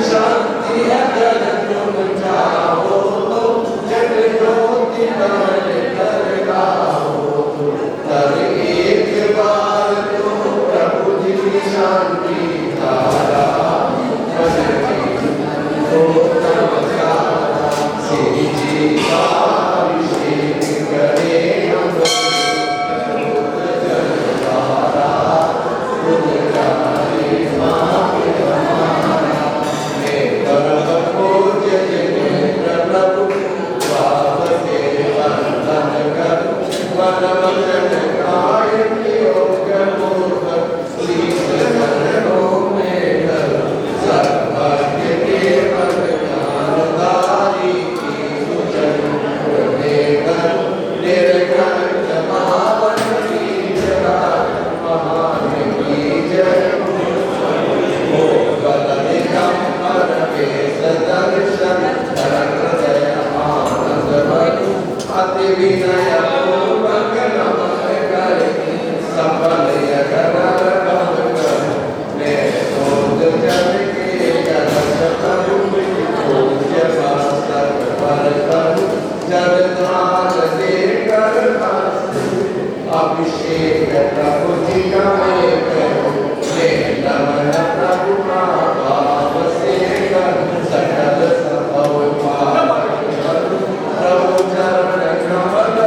शांति अगर तुम चाहो तो जग ज्योति बन कर गाओ तब एक बार तुम प्रभु जी की शांति धारा तो नमस्कार श्री जी का अभिषेक करें हम अभिषेक प्रभु जी का प्रभु भाव से सकल सफल प्रभु चरण कमल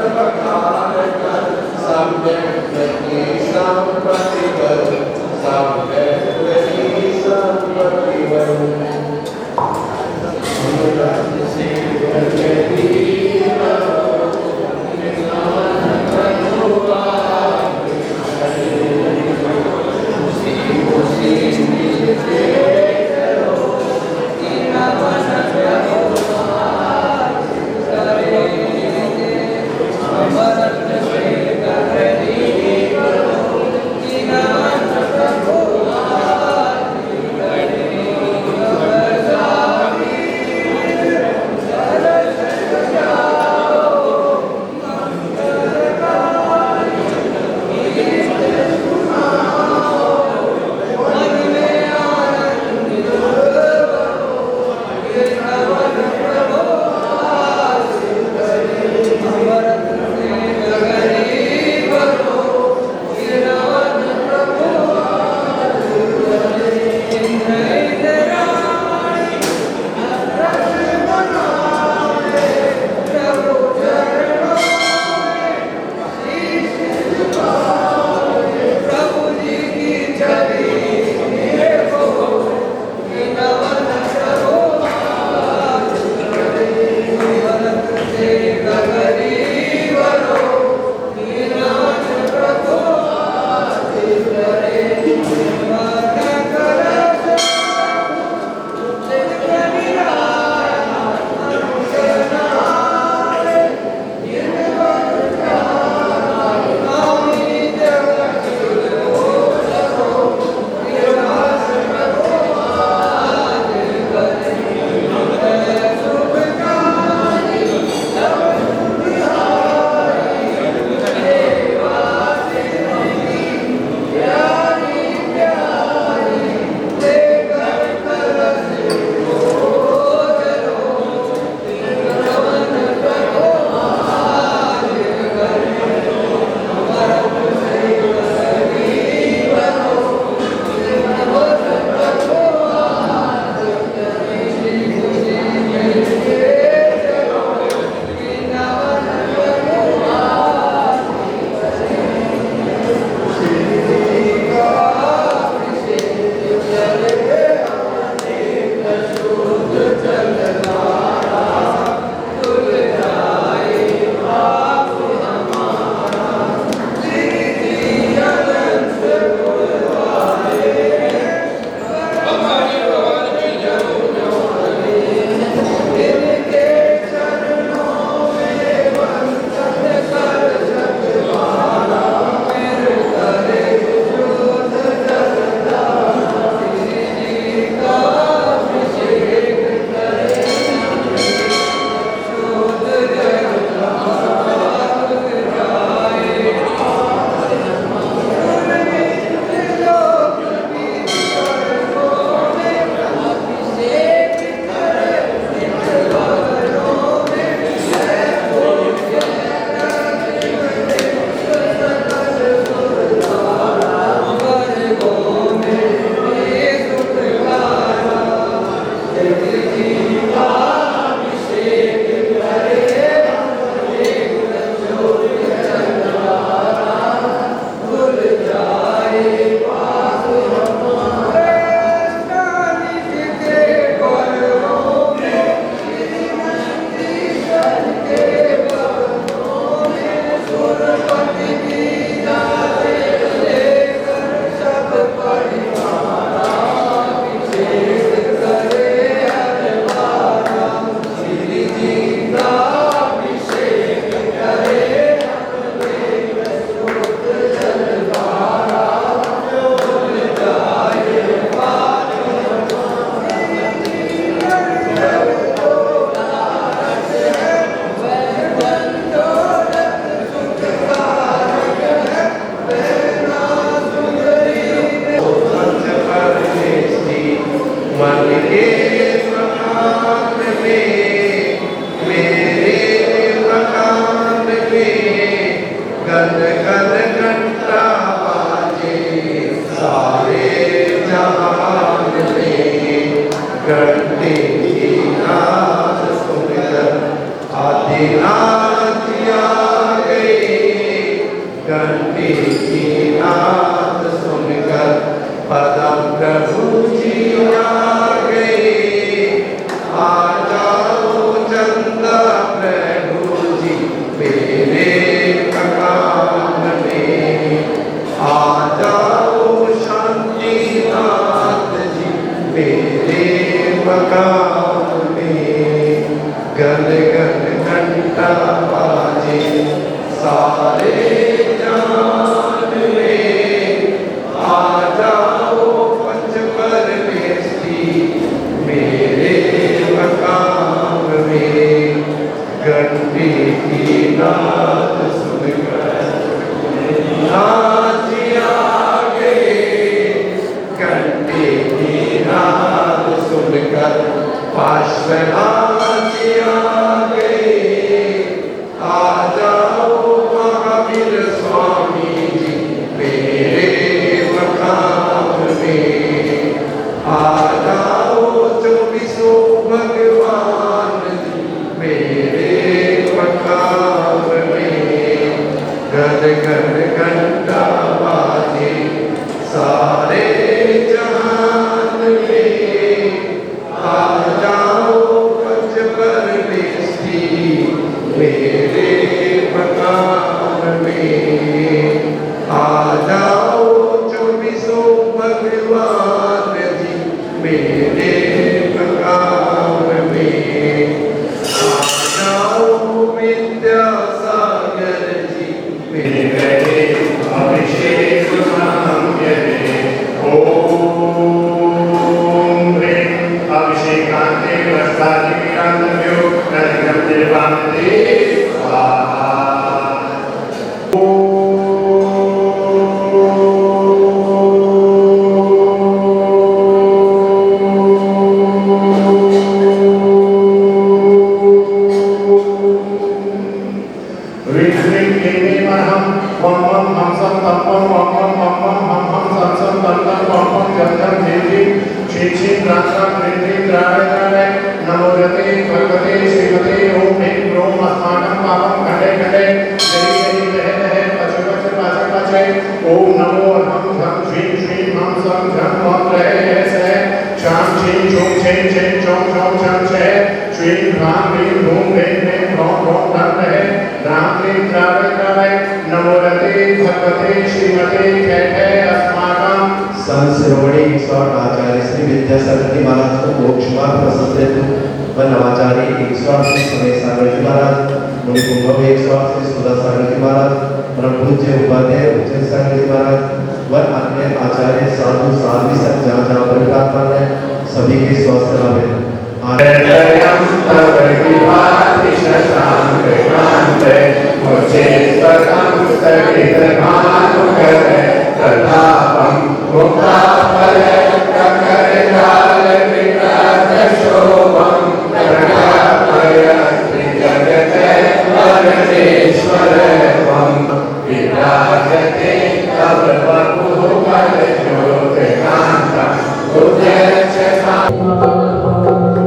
Thank you.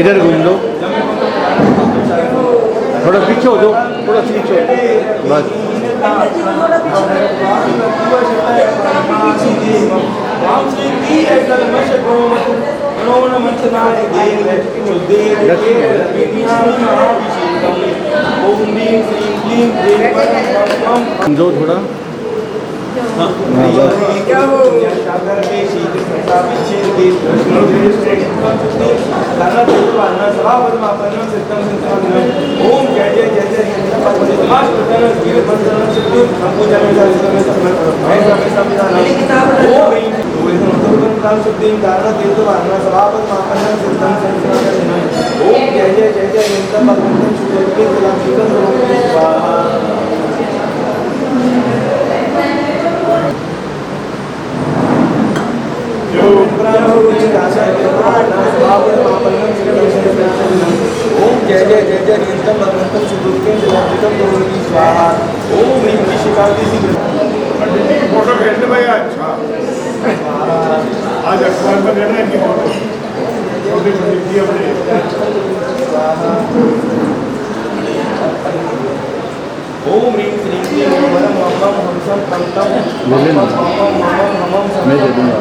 इधर घूम लो, थोड़ा पीछे हो जाओ, थोड़ा पीछे बस। जो थोड़ा ओम जय जय जय जय ओम जय जय जय जय निरंतर भगवंतम सुदुर्गम जलाधिकम दोहरी स्वाहा। ओम ह्रीं ऋषिकांति सिंह फोटो भेजने भाई। अच्छा आज अखबार में देना है कि फोटो छोटी छोटी की अपने ओम ह्रीं श्रीं क्लीं वरम मम हंसम तंतम मम मैं दे दूंगा।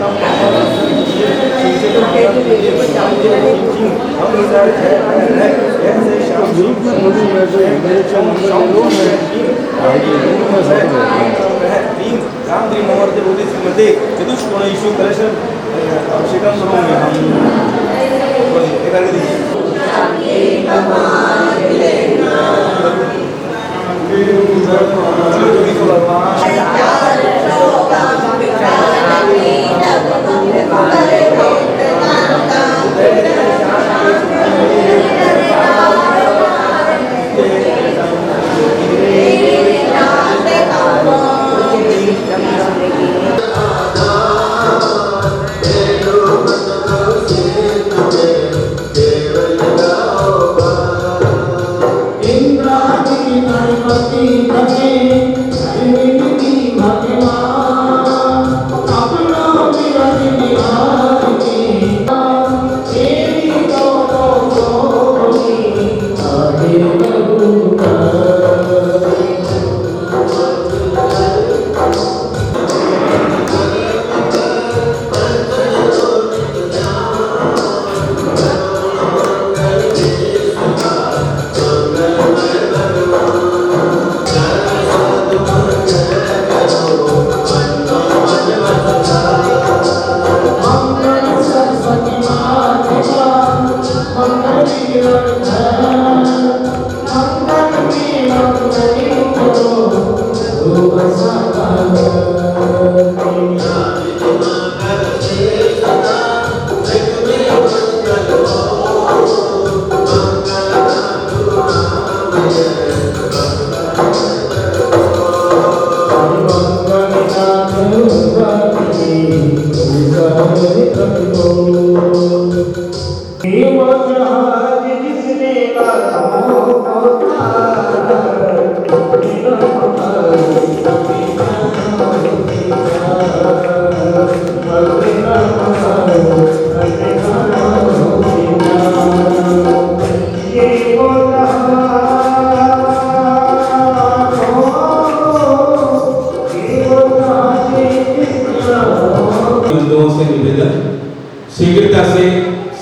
शीघ्रता से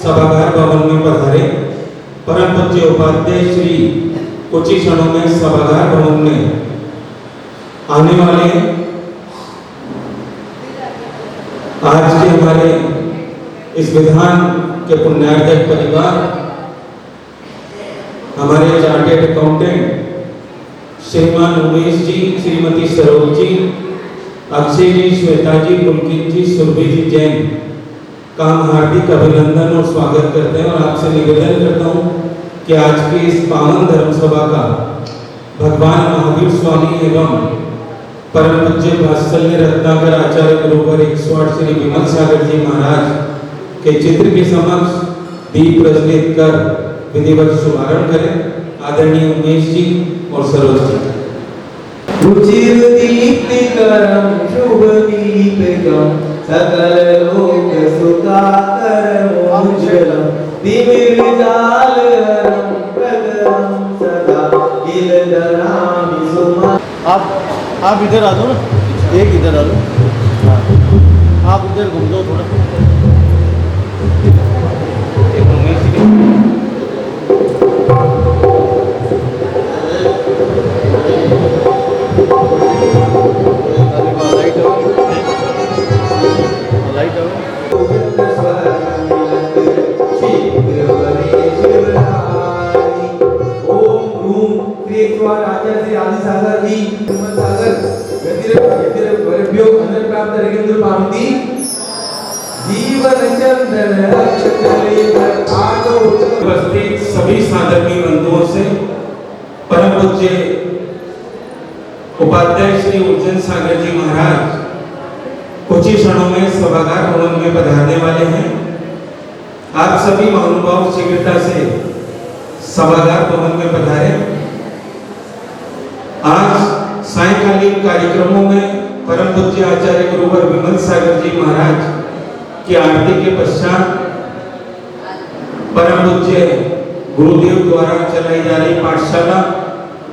सभागार भवन में पधारे। परम पूज्य उपाध्याय श्री कुछ ही क्षणों में सभागार भवन में आने वाले आज के हमारे इस विधान के पुण्यार्जक परिवार, हमारे चार्टेड अकाउंटेंट श्रीमान उमेश जी, श्रीमती सरोज जी, अक्षय जी, श्वेता जी, पुलकित जी, सुरभि जी जैन का हम हार्दिक अभिनंदन और स्वागत करते हैं। और आपसे निवेदन करता हूं कि आज की इस पावन धर्म सभा का भगवान महावीर स्वामी एवं परम पूज्य वात्सल्य रत्नाकर आचार्य गुरुवर 108 श्री विमल सागर जी महाराज के चित्र के समक्ष दीप प्रज्वलित कर विधिवत शुभारंभ करें। आदरणीय उमेश जी और सरोज जी। रुचिरदीप्तिकरं शुभदीपिकं सकललोकसुखाकरमोज्ज्वलं तिमिरजालहरं प्रगरं सदा किलदरामि सुमा। आप इधर आ जाओ ना, एक इधर आ जाओ, हाँ आप इधर घूम जाओ थोड़ा। उपस्थित सभी साधकी बंधुओं से परम पूज्य उपाध्याय श्री उज्जैन सागर जी महाराज कुछ ही क्षणों में सभागार भवन में पधारने वाले हैं। आप सभी महानुभाव शीघ्रता से सभागार भवन में पधारे। आज सायंकालीन कार्यक्रमों में परम पूज्य आचार्य गुरुवर विमल सागर जी महाराज की आरती के पश्चात परम पूज्य गुरुदेव द्वारा चलाई जा रही पाठशाला,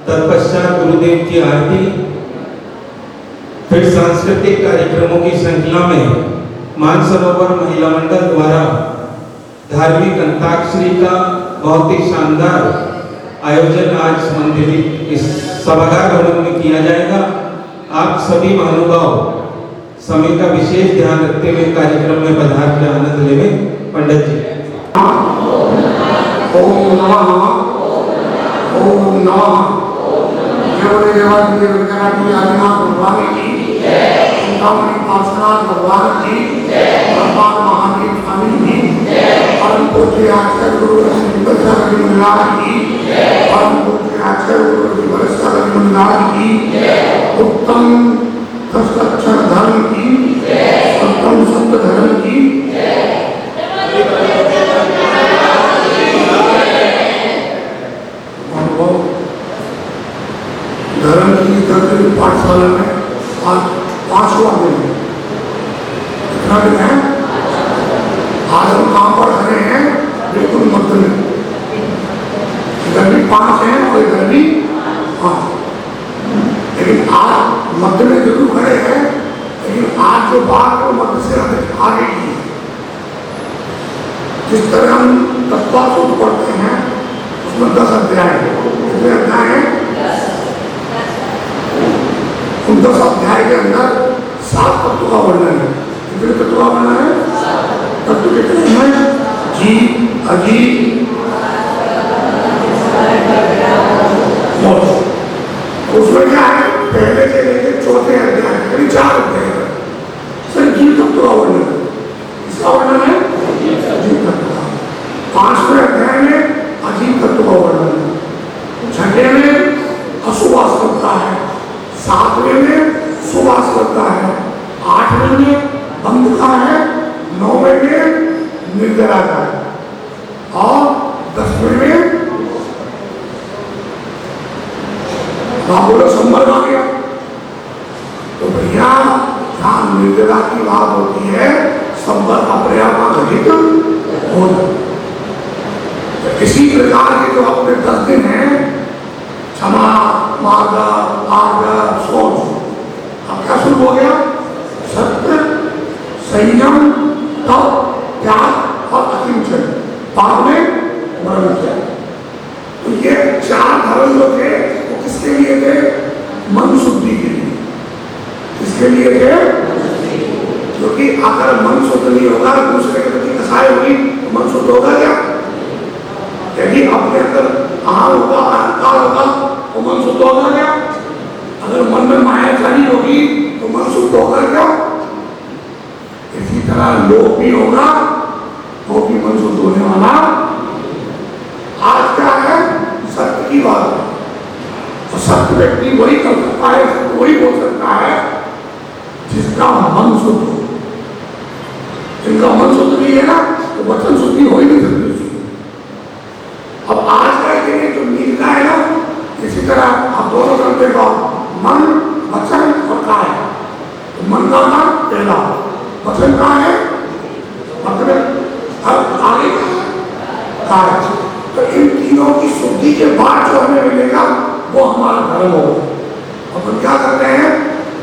तत्पश्चात गुरुदेव की आरती, फिर सांस्कृतिक कार्यक्रमों की श्रृंखला में मानसरोवर महिला मंडल द्वारा धार्मिक अंताक्षरी का बहुत ही शानदार आयोजन आज मंदिर इस सभागार भवन में किया जाएगा। आप सभी महानुभाव समय का विशेष ध्यान रखते हुए कार्यक्रम में पधार के आनंद लेवे। पंडित जी। ओम नमः ओम नमः केवल देवादी देवकराटी आदिनाथ भगवान की चिंतामणि पार्श्वनाथ भगवान की भगवान महादेव स्वामी की परम पूज्य आचार्य गुरु विमल सागर जी महाराज की परम पूज्य आचार्य गुरु विमल सागर जी महाराज की उत्तम दशलक्षण धर्म की उत्तम संत धर्म की धर्म की दर्शन पाठशाला में आज 5वां दिन है। कितना दिन है? आज हम कहाँ पर खड़े हैं? बिल्कुल मध्य में। इधर भी 5 हैं और इधर भी 5, लेकिन आज मध्य में जरूर खड़े हैं, लेकिन आज जो बात है मध्य से आगे की है। जिस तरह हम तत्वासूत्र पढ़ते हैं उसमें 10 अध्याय है। कितने अध्याय हैं? उन 10 अध्याय के अंदर 7 तत्व का वर्णन है। कितने तत्व का वर्णन है? तत्व कितने हैं? जीव, अजीव, मोक्ष। उसमें क्या है? पहले से लेकर 4थे अध्याय यानी 4 अध्याय सर जीव तत्व का वर्णन है। इसका वर्णन है जीव तत्व का। 5वें अध्याय में अजीव तत्व का वर्णन है। 6वें में अशुभास करता है, 7वें में सुवास करता है, 8वें में बंध का है, 9वें में निर्जरा का है और 10वें में बाबूला संबर आ गया। तो भैया जहाँ निर्जरा की बात होती है संबर का प्रयाग घटित हो जाए। इसी प्रकार के जो अपने 10 दिन हैं क्षमा, मार्ग, आर्ग, सोच, अब क्या शुरू हो गया? सत्य, संयम, तप, त्याग और अकिंचन, बाद में ब्रह्मचर्य। तो ये 4 धर्म जो थे वो किसके लिए थे? मन शुद्धि के लिए। किसके लिए थे? क्योंकि अगर मन शुद्ध नहीं होगा, दूसरे के प्रति कसाई होगी तो मन शुद्ध होगा क्या? यदि अपने अंदर अहम होगा, अहंकार होगा तो मन शुद्ध होगा क्या? अगर मन में मायाचारी होगी तो मन शुद्ध होगा क्या? इसी तरह लोभ भी होगा तो भी मन शुद्ध होने वाला। आज क्या है? सत्य की बात है। तो सत्य व्यक्ति वही कर सकता है, वही बोल सकता है जिसका मन शुद्ध हो। जिनका मन शुद्ध नहीं है ना तो वचन शुद्धि हो ही नहीं सकती। अब आज का दिन जो नींद का है ना, इसी तरह आप दोनों घंटे का मन कितना था पहला वचन कहाँ है मतलब अब आगे कार्य। तो इन तीनों की शुद्धि के बाद जो हमें मिलेगा वो हमारा धर्म होगा। अपन क्या करते हैं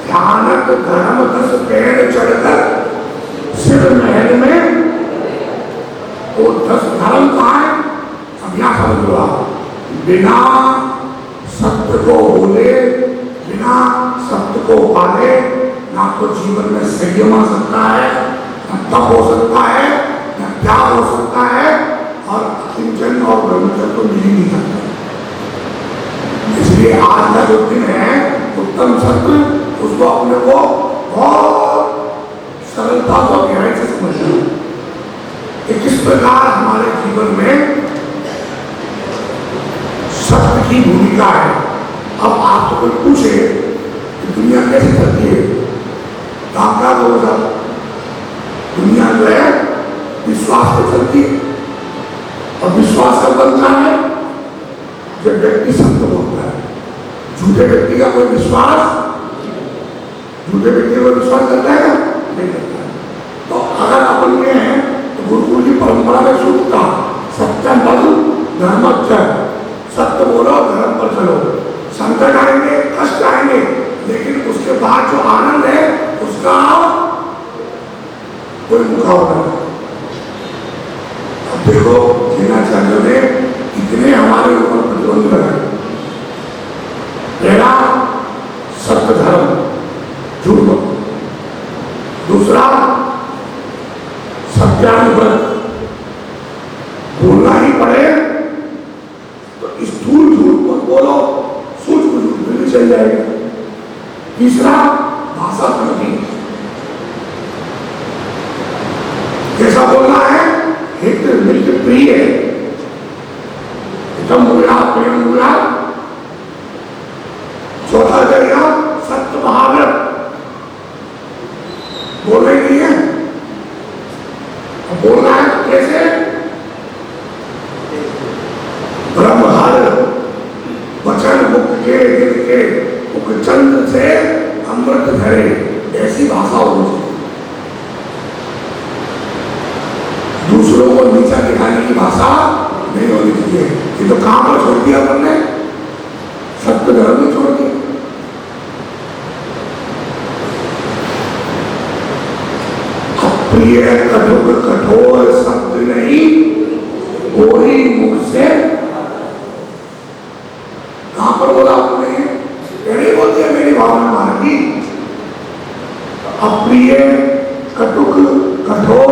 ध्यानक धर्म 10 पेड़ चढ़कर सिर महल में वो 10 धर्म कहाँ है अब यहाँ समझ लो आप बिना सत्य को बोले बिना सत्य को पाले ना तो जीवन में संयम आ सकता है न तप हो सकता है न त्याग हो सकता है और अकिंचन और ब्रह्मचर्य तो मिल ही नहीं सकता। इसलिए आज का जो दिन है उत्तम सत्य उसको अपने को बहुत सरलता को गहराई से समझना कि किस प्रकार हमारे जीवन में सत्य की भूमिका है। अब आपको कोई पूछे कि दुनिया कैसे चलती है तो आप क्या कहोगे दुनिया जो है विश्वास पे चलती है और विश्वास कब बनता है जब व्यक्ति सत्य बोलता है। झूठे व्यक्ति का कोई विश्वास झूठे व्यक्ति को विश्वास करता है नहीं करता है। तो अगर अपन में है तो गुरुकुल की परंपरा में सूत्र का सत्यम बल धर्मोच्चय सत्य बोलो धर्म पर चलो। संकट आएंगे कष्ट आएंगे लेकिन उसके बाद जो आनंद है उसका कोई मुकाबला नहीं। अब देखो जिनाचार्यों ने इतने हमारे ऊपर प्रतिबंध लगाए। पहला सत्य धर्म झूठ बोलो, दूसरा सत्यानुव्रत बोलना ही पड़े तो स्थूल झूठ मत बोलो सूक्ष्म झूठ भी चल जाएगा। तीसरा भाषा प्रति कैसा बोलना है हित मित प्रिय हितम बोला प्रेम बोला। चौथा जगह सत्य महाव्रत बोलने के लिए बोलना है कैसे ब्रह्महर वचन मुक्त के दिल के चंद्र से अमृत धरे ऐसी भाषा होनी चाहिए। दूसरों को नीचा दिखाने की भाषा नहीं होनी चाहिए। ये तो कहां पर छोड़ दिया हमने सत्य धर्म में छोड़ दिया। अप्रिय कटुक कठोर शब्द नहीं गोरी मुख से कहां पर बोला आपने यही बोलती है मेरी भावना मारगी। अप्रिय कटुक कठोर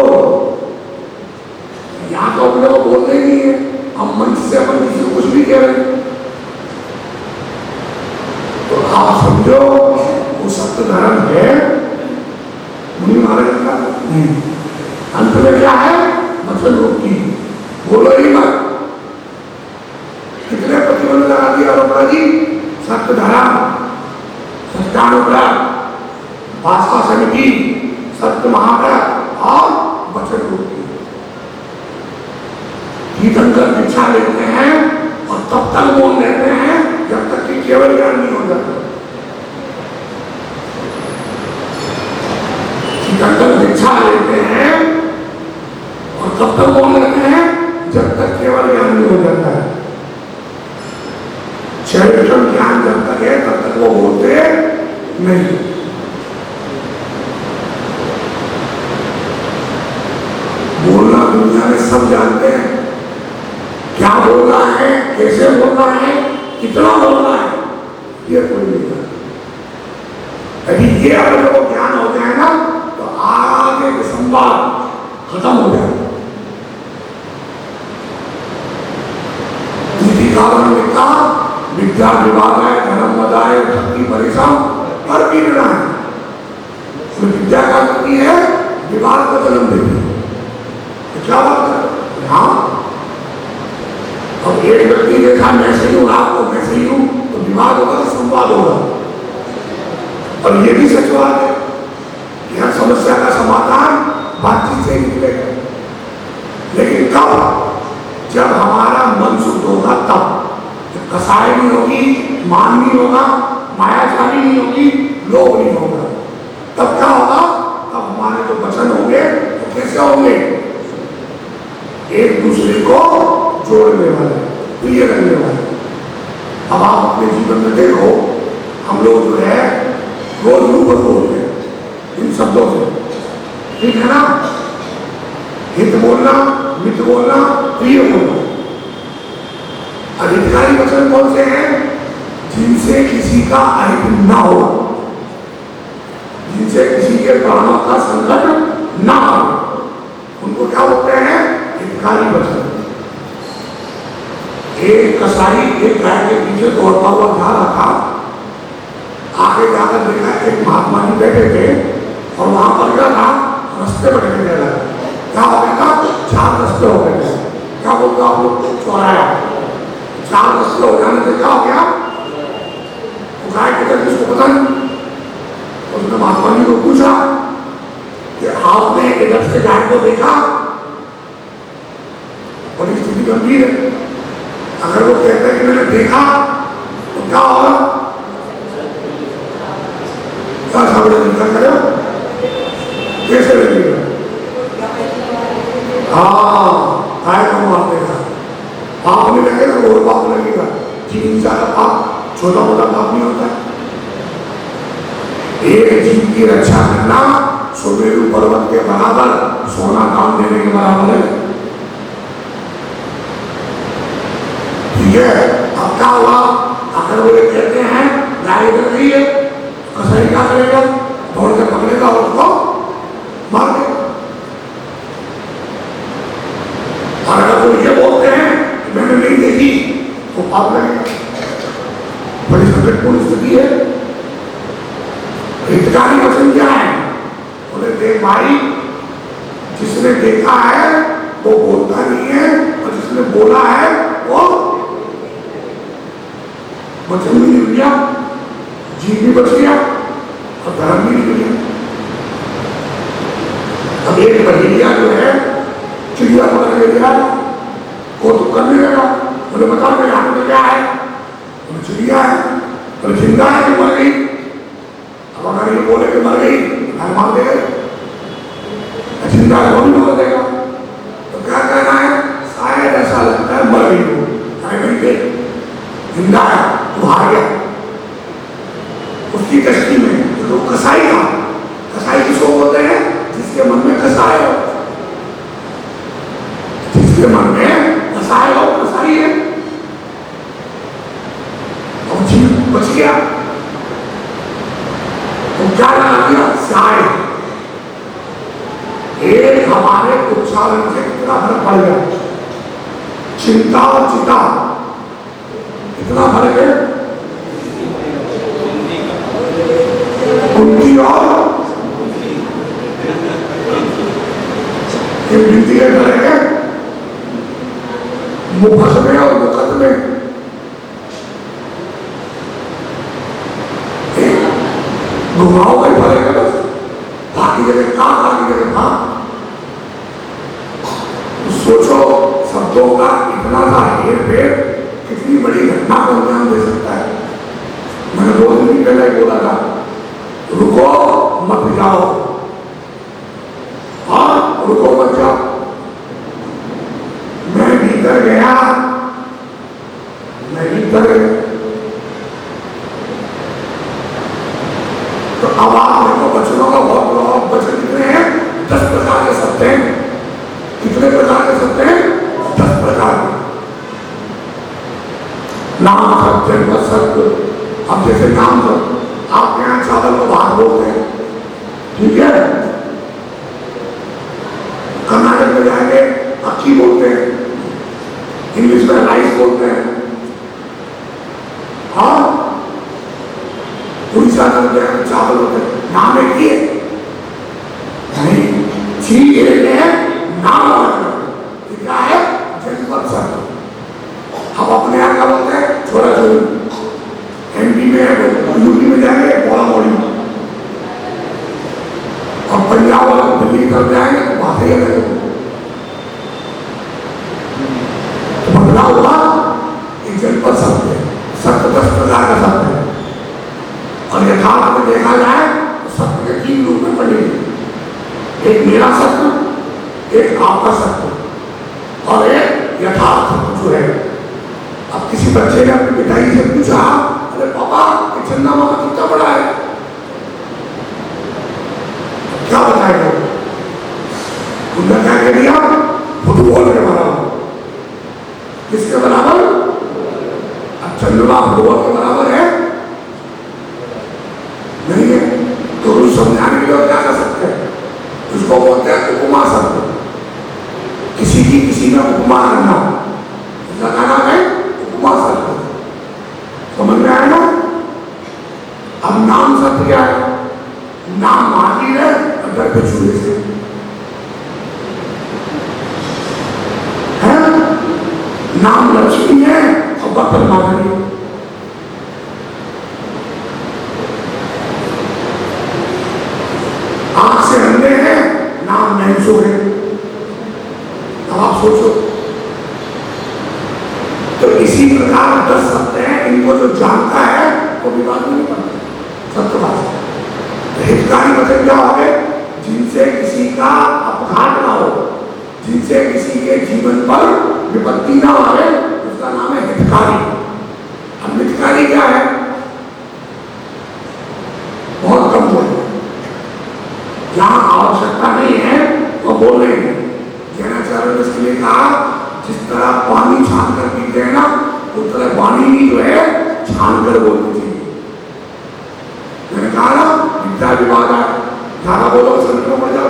यहां तो अपने को बोलते नहीं है। अब मंच से अपन किसी को कुछ भी कह रहे हैं तो आप समझो वो सत्य धर्म है मुनि महाराज का नहीं। अंत में क्या है मतलब रोकी बोलो ही मत। कितने प्रतिबंध लगा दिया रोपड़ा जी सत्य धर्म सत्यानुव्रत भाषा समिति सत्य महाव्रत और वचन रोकी। तीर्थंकर दीक्षा लेते हैं और तब तक मौन रहते हैं जब तक कि केवल ज्ञान नहीं हो जाता। तीर्थंकर दीक्षा लेते हैं और तब तक मौन रहते हैं जब तक केवल ज्ञान नहीं हो जाता है। चरित्रम ज्ञान जब तक है तब तक वो बोलते नहीं। बोलना दुनिया में सब जानते हैं क्या बोलना है कैसे बोलना है कितना बोलना है ये कोई नहीं जानता। यदि ये अगर लोग ज्ञान हो जाए ना तो आगे के संवाद खत्म हो जाए। नीतिकारण ने कहा विद्या विवाद है धर्म बदाय शक्ति परिश्रम पर पीड़ना है। तो विद्या क्या करती है विवाद को जन्म देती है। तो क्या बात है हाँ अब एक व्यक्ति देखा मैं सही हूं आपको मैं सही हूं तो विवाद होगा तो संवाद होगा। और ये भी सच बात है कि हर समस्या का समाधान बातचीत से निकलेगा। लेकिन कब जब हमारा मन शुद्ध होगा तब जब कसाई नहीं होगी मान नहीं होगा मायाचारी नहीं होगी लोभ नहीं होगा तब क्या होगा कैसे होंगे? एक दूसरे को जोड़ने वाले, प्रिय करने वाले। अब आप अपने जीवन में देखो, हम लोग जो है रोज रूबर बोलते हैं इन शब्दों से, ठीक है ना? हित बोलना, मित बोलना, प्रिय बोलना। अधिकारी वचन कौन से हैं? जिनसे किसी का अहित ना हो, जिनसे किसी के प्राणों का संकट ना हो, उनको क्या बोलते हैं? हितकारी वचन। एक कसाई एक गाय के पीछे दौड़ता हुआ जा रहा था। आगे जाकर देखा एक महात्मा जी बैठे थे और वहां पर क्या था? रास्ते भटकने लगा। क्या हो गया था? 4 रास्ते हो गए थे। क्या बोलते आप लोग? चौराया। 4 रास्ते हो जाने से क्या हो गया? गाय के तरफ इसको पता नहीं। उसने महात्मा जी को पूछा कि आपने इधर से गाय को देखा? और स्थिति गंभीर है। अगर वो कहते हैं कि मैंने देखा तो क्या होगा? क्या सामने निकल करेगा? कैसे लगेगा? हाँ, गाय को मार देगा। पाप नहीं लगेगा, और पाप लगेगा। 3 4 पाप छोटा मोटा पाप नहीं होता। एक जीव की रक्षा करना सुमेरु पर्वत के बराबर सोना दान देने के बराबर है। ठीक है? अब क्या हुआ? अगर वो ये कहते हैं गाय इधर गई है, कसाई क्या करेगा? दौड़ के पकड़ेगा और उसको मार देगा। और अगर वो ये बोलते हैं कि मैंने नहीं देखी तो पाप लगेगा। बड़ी संकटपूर्ण स्थिति है। हितकारी वचन क्या है? बोले देख भाई, जिसने देखा है वो बोलता नहीं है, और जिसने बोला है वो वचन भी नहीं गया, जीव भी बच गया और धर्म भी नहीं गया। अब एक बहेलिया जो है चिड़िया पकड़ के गया, वो तो करने लगा। बोले बताओ मेरे हाथ में क्या है? बोले चिड़िया है। बोले जिंदा है कि मर गई? अब अगर ये बोले कि मर गई तो मार देगा, जिंदा है वो भी मार देगा। तो क्या कहना है? शायद ऐसा लगता है मर गई हो, जिंदा है तो हार गया। उसकी दृष्टि में तो कसाई था। कसाई किसको बोलते हैं? जिसके मन में कसाई हो, जिसके मन में कसाई हो, कसाई है। और जीव बच गया तो क्या लगा दिया? शायद। एक हमारे उच्चारण से कितना फर्क पड़ गया। चिंता और चिता कितना फर्क है? कुंती और ये बिंदी के फर्क है। मुकदमे और मुकदमे, घुमाओ का फर्क है बस। बाकी जगह कहाँ, बाकी जगह कहाँ। सोचो शब्दों का इतना सा हेर फेर कितनी बड़ी घटना को अंजाम दे सकता है। मैंने 2 दिन पहले बोला था, रुको मत जाओ, हाँ रुको मत जाओ। मैं भीतर गया, मैं भीतर गया। तो अब आप देखो वचनों का बहुत बड़ा वचन कितने हैं? 10 प्रकार के शब्द हैं। कितने प्रकार के शब्द हैं? 10 प्रकार के। नाम शब्द, जन्म शब्द। अब जैसे नाम शब्द, आपके यहाँ चावल को भात बोलते हैं, ठीक है? कर्नाटक में जाएंगे अक्की बोलते हैं, इंग्लिश में राइस बोलते हैं। हाँ, उड़ीसा में चावल होते हैं। नाम एक ही है नहीं, चीज एक है, नाम क्या है? जन्म शब्द। हम अपने यहाँ क्या बोलते हैं? छोरा छोरी। एमपी में, यूपी में जाएंगे बोला बोली, और पंजाब वाला दिल्ली कर जाएंगे तो बात ही अलग है। तो बदलाव हुआ, एक जनपद शब्द है। शब्द 10 प्रकार का शब्द है, और यथार्थ में देखा जाए तो शब्द के 3 रूप में पड़ेंगे। एक मेरा शब्द, एक आपका सत्य और एक यथार्थ सत्य जो है। अब किसी बच्चे ने अपने पिताजी से पूछा, अरे पापा ये चंदा मामा कितना बड़ा है, क्या बताएगा? उन्होंने क्या कह दिया? फुटबॉल के बराबर। किसके बराबर? अब चंद्रमा फुटबॉल के बराबर है नहीं है, तो उस समझाने के लिए क्या कर सकते हैं? उसको बोलते हैं उपमा शब्द। किसी की किसी में उपमा करना, लगाना है उपमा शब्द। समझ में आया ना? अब नाम शब्द क्या है? नाम माटी है अगर कछुए से है, नाम लक्ष्मी है और बर्तन माधुरी। आंख से अंधे हैं, नाम नहीं सो है। अब आप सोचो, तो इसी प्रकार 10 शब्द हैं, इनको जो जानता है वो विवाद नहीं करता, सत्य बात है। हितकारी मतलब क्या हो गए? जिनसे किसी का अपघात ना हो, जिनसे किसी के जीवन पर विपत्ति ना आए, उसका नाम है हितकारी। अब हितकारी क्या है? बहुत कम बोले, जहां आवश्यकता नहीं है वो बोल रहे हैं। जैनाचार्य ने इसके लिए कहा, जिस तरह पानी छान कर पीते हैं ना, उस तरह पानी भी जो है छान कर बोलनी चाहिए। मैंने कहा ना, विद्या विवाद है, ज्यादा बोलो संकट में पड़ जाओ।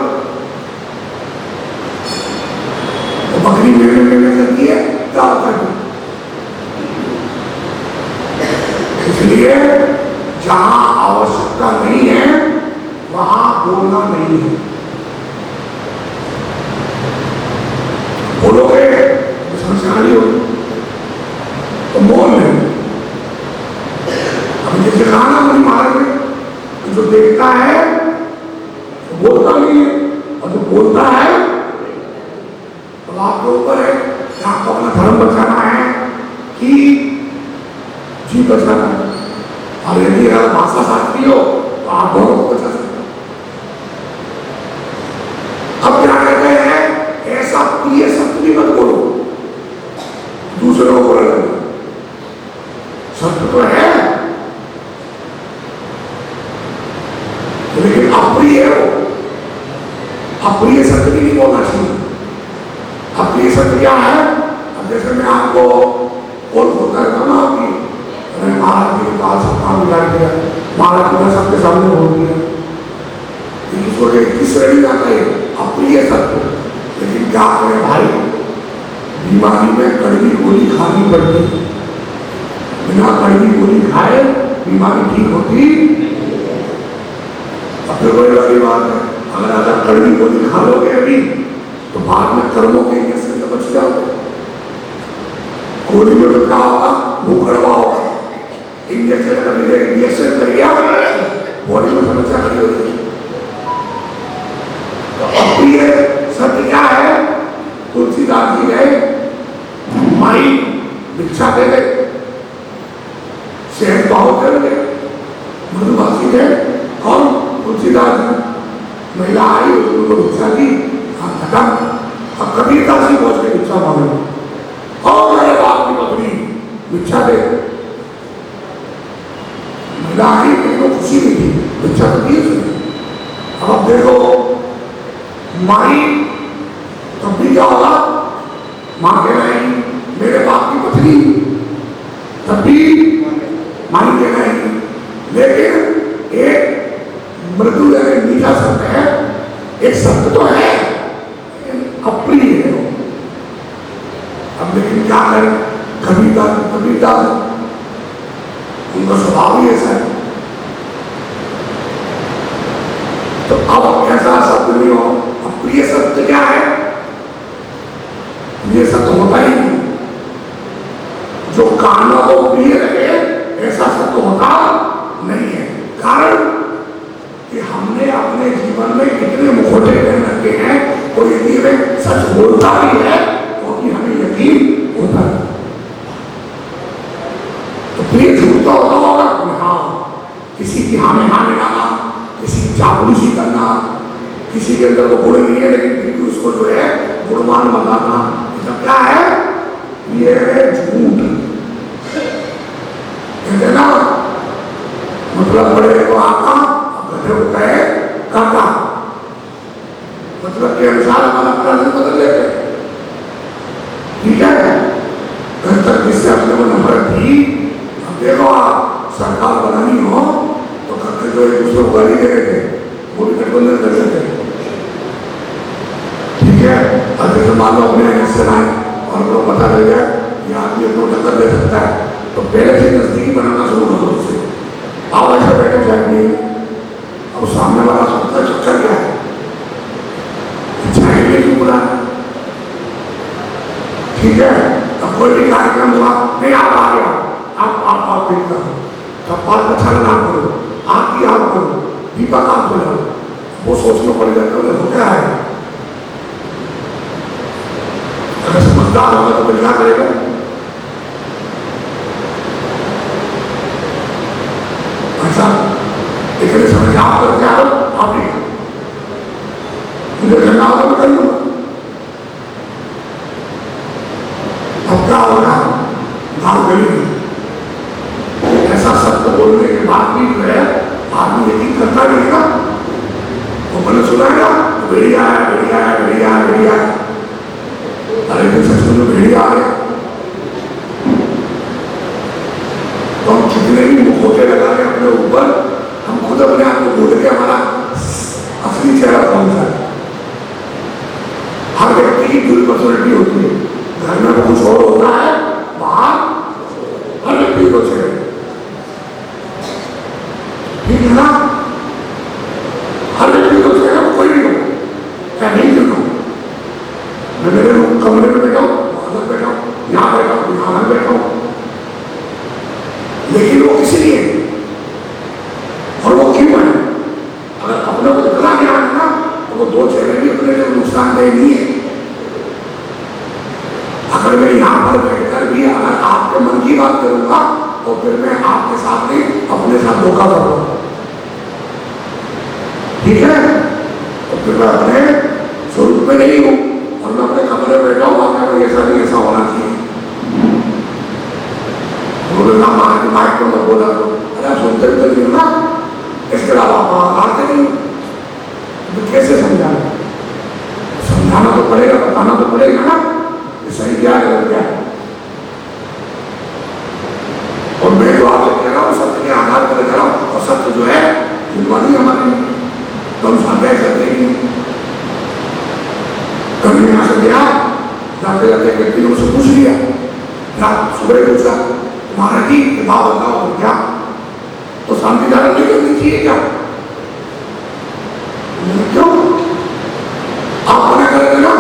तो बकरी मेरे करती है, क्या होता है? इसलिए जहां आवश्यकता नहीं है वहां बोलना नहीं है। बोलोगे तो समस्या नहीं होगी, तो बोल नहीं। अब जैसे कहा ना मुझे मार्ग में, जो देखता है तो बोलता नहीं है, और जो बोलता है तो आपके ऊपर है कि आपको अपना धर्म बचाना है कि जी बचाना है। और यदि अगर भाषा शास्त्री हो तो आप दोनों को बचा सकते हो। अब क्या कहते हैं? ऐसा प्रिय सत्य भी मत बोलो दूसरों को बोलना। सत्य तो है लेकिन अप्रिय हो, अप्रिय सत्य भी नहीं बोलना चाहिए। अप्रिय सत्य क्या है? अब जैसे मैं आपको बोल बोलता था ना कि महाराज जी के पास अपना बिगाड़ दिया, महाराज जी सबके सामने बोल दिया, किस श्रेणी जाता है? अप्रिय सत्य। लेकिन क्या करें भाई, बीमारी में कड़वी गोली खानी पड़ती, बिना कड़वी गोली खाए बीमारी ठीक होती। सबसे बड़ी वाली बात है, अगर कड़वी गोली खा लोगे अभी तो बाद में कर्मों के इंजेक्शन से बच जाओगे। गोली में तो क्या होगा? वो कड़वा होगा। इंजेक्शन कर दिया, इंजेक्शन कर दिया, बॉडी में समस्या नहीं होगी। तो अप्रिय सत्य क्या है? तुलसीदास जी गए, माई भिक्षा दे गए, शहद भाव कर गए, मधुमासी गए, कौन? तुलसीदास जी। महिला आई, उनको भिक्षा दी, खत्म। अब कबीरदास जी पहुंच के भिक्षा मांगे, और मेरे बाप की पत्नी भिक्षा दे। महिला आई, तो खुशी नहीं थी, भिक्षा तो दी उसने। अब आप देखो, माई तब भी क्या होगा? मां कह रही मेरे बाप की पत्नी, तब भी माई कह रही। लेकिन एक मृदु मीठा शब्द है, एक शब्द तो है, अप्रिय है। अब लेकिन क्या करें? कबीरदास उनका स्वभाव ही ऐसा है। तो अब ऐसा शब्द नहीं हो। प्रिय शब्द क्या है? प्रिय शब्द होता ही नहीं, जो कानों को प्रिय लगे ऐसा शब्द होता नहीं है। कारण कि हमने अपने जीवन में कितने मुखौटे पहन रखे हैं, और यदि वे सच बोलता भी है तो कि हमें यकीन होता है। तो प्रिय झूठता होगा, हाँ, किसी की हानि डालना, किसी की चापलूसी करना, किसी के अंदर वो गुण नहीं है लेकिन फिर भी उसको उसको जो है गुणवान बताना, इसका क्या है? ये झूठ। कहते ना मतलब बड़े को आका, गधे को कहे काका, मतलब के अनुसार हमारा प्रश्न बदल लेते। ठीक है, घर तक जिससे अपने को नफरत थी, अब देखो आप सरकार बनानी हो तो करते जो एक दूसरे को गाली दे रहे थे, वो भी गठबंधन कर लेते। ठीक है, अब जैसे मान लो अपने से आए और उनको पता लग जाए कि आदमी अपने टक्कर दे सकता है, तो पहले से नजदीकी बनाना शुरू करो उससे। आप ऐसे बैठे जाएंगे, अब सामने वाला सोचता चक्कर क्या है, जाएंगे क्यों बुला? ठीक है, अब कोई भी कार्यक्रम हुआ, नहीं आप आ गया, आप भी करो, तब बात का छल ना करो, आपकी आप करो, दीपक आप करो, वो सोचना पड़ जाता है तो क्या है। अगर समझदार होगा तो क्या करेगा? ऐसा इतने समय आप करते आ रहे, आप नहीं मुझे करना होगा तो कर लूंगा। अब क्या होगा? गाँव गली में ऐसा सत्य बोलने के बाद भी जो है आदमी यकीन करता रहेगा, वो मैंने सुना है ना, भेड़िया है, भेड़िया है, भेड़िया है, भेड़िया है। अरे फिर सच में भेड़िया है तो हम कितने भी मुखोटे लगा रहे अपने ऊपर, हम खुद अपने आप को भूल के हमारा असली चेहरा कौन सा है। हर व्यक्ति की पूरी पर्सनैलिटी होती है, घर में वो कुछ और होता है, बाहर हर व्यक्ति को चेहरे, ठीक है ना? हर व्यक्ति को चेहरा कोई भी हो, क्या नहीं क्यों? मैं मेरे कमरे में बैठा हूँ, वहां बैठा हूँ, यहाँ बैठा हूँ, यहाँ बैठा हूँ, लेकिन वो किसी लिए और वो क्यों है? अगर अपने को इतना ज्ञान है ना तो वो दो चेहरे भी अपने लिए नुकसानदेह नहीं है। अगर मैं यहाँ पर बैठकर भी अगर आपके मन की बात करूंगा तो फिर मैं आपके साथ नहीं अपने साथ धोखा करूंगा। ठीक है, तो फिर मैं अपने स्वरूप में नहीं हूं और मैं अपने कमरे में बैठा हूँ, मैं ऐसा नहीं ऐसा होना चाहिए। माइक को मैं बोला तो अरे सुनते भी नहीं हो ना, इसके अलावा आप आते नहीं तो कैसे समझाना? समझाना तो पड़ेगा, बताना तो पड़ेगा ना कि सही क्या है गलत क्या है। और मैं जो आपसे कह रहा हूँ सत्य के आधार पर कह रहा हूँ, और सत्य जो है जुर्मानी हमारी तो हम संदेह करते ही कभी यहाँ से गया, जाते जाते व्यक्ति ने मुझसे पूछ लिया, क्या सुबह पूछा महाराज जी बात बताओ और क्या, तो शांति धारण नहीं करनी चाहिए क्या? क्यों आप मना करेंगे ना?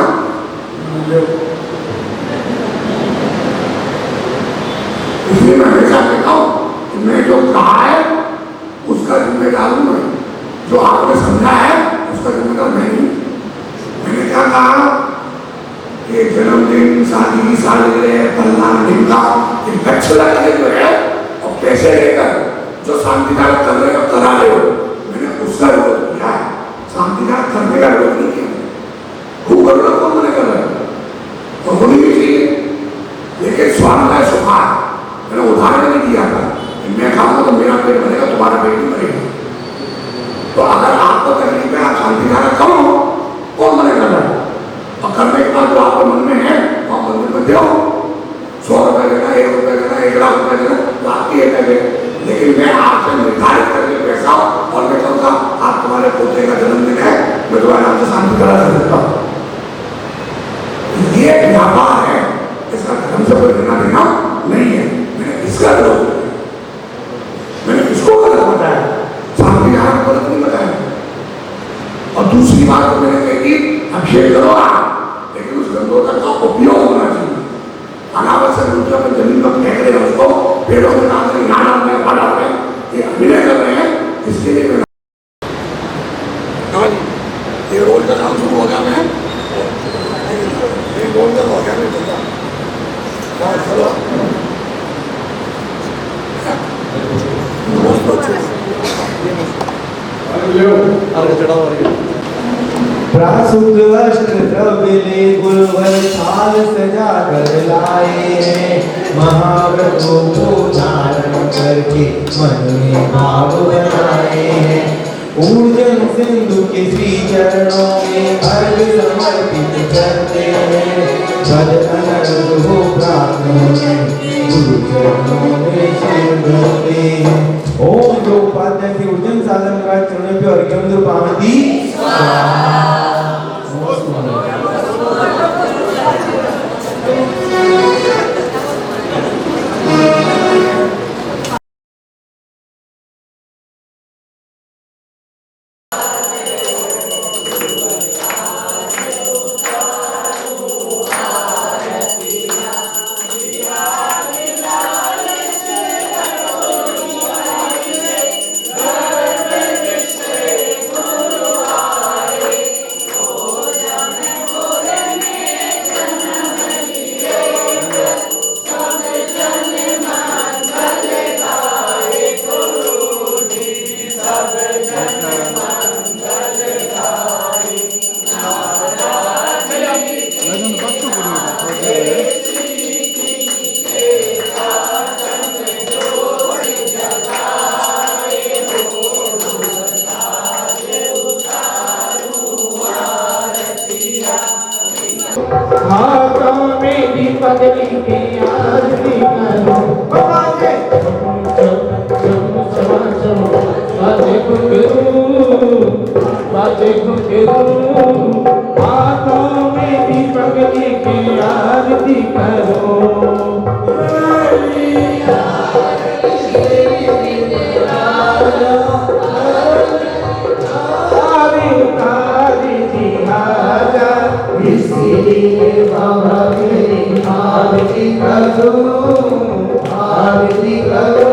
इसलिए मैं हमेशा कहता हूं कि मैं जो कहा है उसका जिम्मेदार हूं मैं, जो आपने समझा है उसका जिम्मेदार मैं नहीं। मैंने क्या कहा कि जन्मदिन, शादी, सालगिरह, फलना ढिमका, बैचलर के जो है और पैसे लेकर जो शांतिदायक कर रहे हो करा रहे हो, मैंने उसका विरोध किया है। शांतिदायक करने का विरोध नहीं किया। खूब करोड़ा कौन मना कर रहा है? तो होनी भी चाहिए, लेकिन स्वास्थ्य का सुखा मैंने उदाहरण नहीं दिया था कि मैं खाऊंगा तो मेरा पेट भरेगा, तुम्हारा पेट नहीं भरेगा। तो अगर आपको तकलीफ है, आप शांतिदायक करो, कौन मना कर रहा है? और करने के बाद जो आपके मन में है वो आप मंदिर में दो, 100 रुपए देना, 1 रुपए देना, 1 लाख रुपए देना, तो आपकी एक है। लेकिन मैं आपसे निर्धारित करके पैसा और मैं कहूँगा आप तुम्हारे पोते का जन्मदिन है, मैं तुम्हारे नाम से शांति करा सकता हूँ। ये व्यापार है, इसका धर्म से कोई लेना देना नहीं है। मैंने इसका विरोध किया, मैंने इसको गलत बताया, शांति यहाँ गलत नहीं बताया। और दूसरी बात तो मैंने कही अभिषेक करो आप, लेकिन उस गंगोदर का उपयोग होना चाहिए। अनावश्यक रूप से अपने जमीन पर फेंक रहे हैं उसको, पेड़ों के नाम से गाना में पड़ा है, ये अभिनय कर रहे हैं। इसके लिए ये रोल का काम शुरू हो गया, मैं रोल का हो गया, नहीं चलता चलो चढ़ाओ प्रासुत वस्त्र द्रव्य ले गुलवर थाल सजा कर लाए हैं। महाव्रतों को धारण करके मन में भाव बनाए हैं। ऊर्जन सिंधु के श्री चरणों में अर्घ समर्पित करते हैं। पद अनर्घ हो प्रार्थना में गुरु चरणों में सिर धरते हैं। ओम जो उपाध्याय से ऊर्जन साधन का चरणों पे अर्घ्यम पावती हाथों में दीपक लेके आरती करो। बाजे घुंघरू हाथों में दीपक लेके आरती करो। इसलिए बाबा मेरी आरती करो, आरती करो।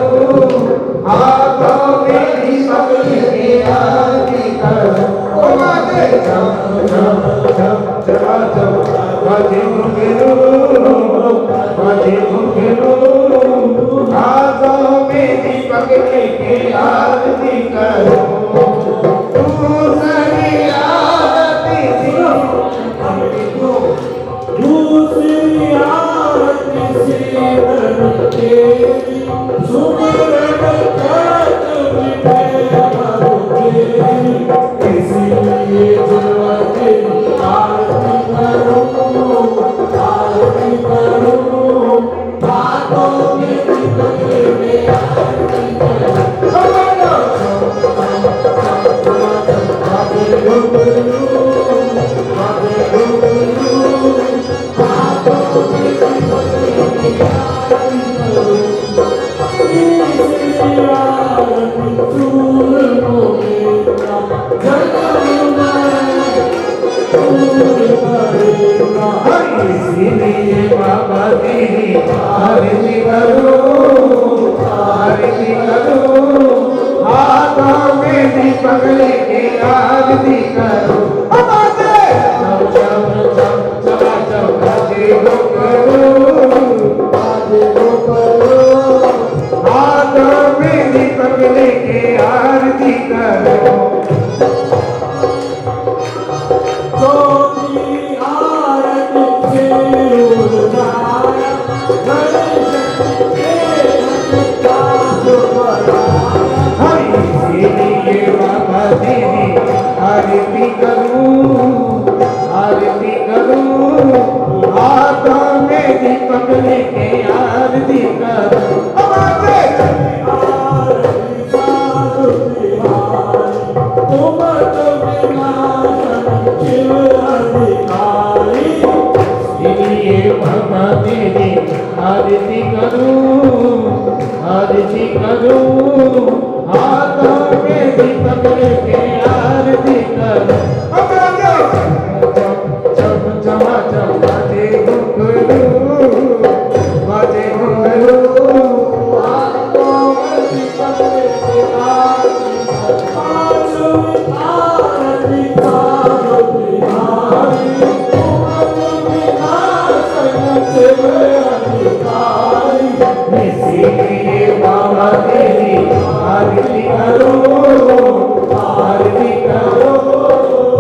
हाथों में दीपक लेके आरती करो। ओ बाजे झम झम झम झम झम बाजे घुंघरू, बाजे घुंघरू। हाथों में दीपक लेके आरती करो। इसलिए बाबा तेरी आरती करो, आरती करो। हाथों में दीपक लेके आरती करो। हाथों में दीपक लेके आरती करो। आरती करूं, आरती करूं। हाथों में दीपक लेके आरती करूं। इसलिए बाबा तेरी आरती करूं, आरती करूं। हाथों में दीपक लेके आरती करूं। बाजे घुंघरू, बाजे घुंघरू। हाथों में दीपक लेके आरती इसलिए बाबा तेरी आरती करो, आरती करो।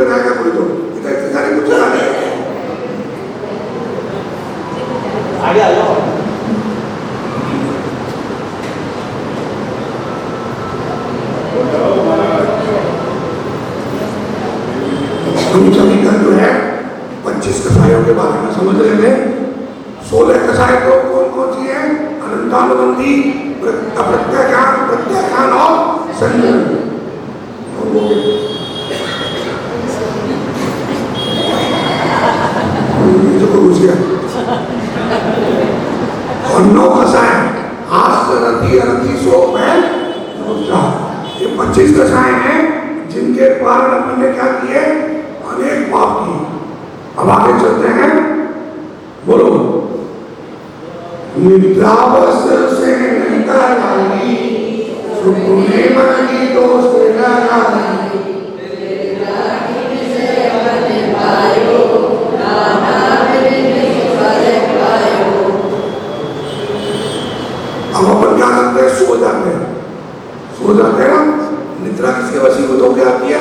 बताएगा कोई तो इतनी सारी कुछ चला नहीं। आगे आ जाओ। हम सभी का जो है 25 कसायों के बारे में समझ रहे थे। 16 कसाय तो कौन कौन सी है? अनंतानुबंधी, प्रत्याख्यान, प्रत्याख्यान और संजन। और वो और 9 कसाय हास्य, रति, अरति, शोक है। ये 25 कसाय हैं जिनके कारण अपन ने क्या किए? अनेक पाप किए। अब आगे चलते हैं, बोलो। निद्रावश से निद्राली, सुखने मन की दोस्त लगाली। अब अपन क्या करते हैं? सो जाते हैं। सो जाते हैं ना। निद्रा किसके वशीभूत होकर आती है?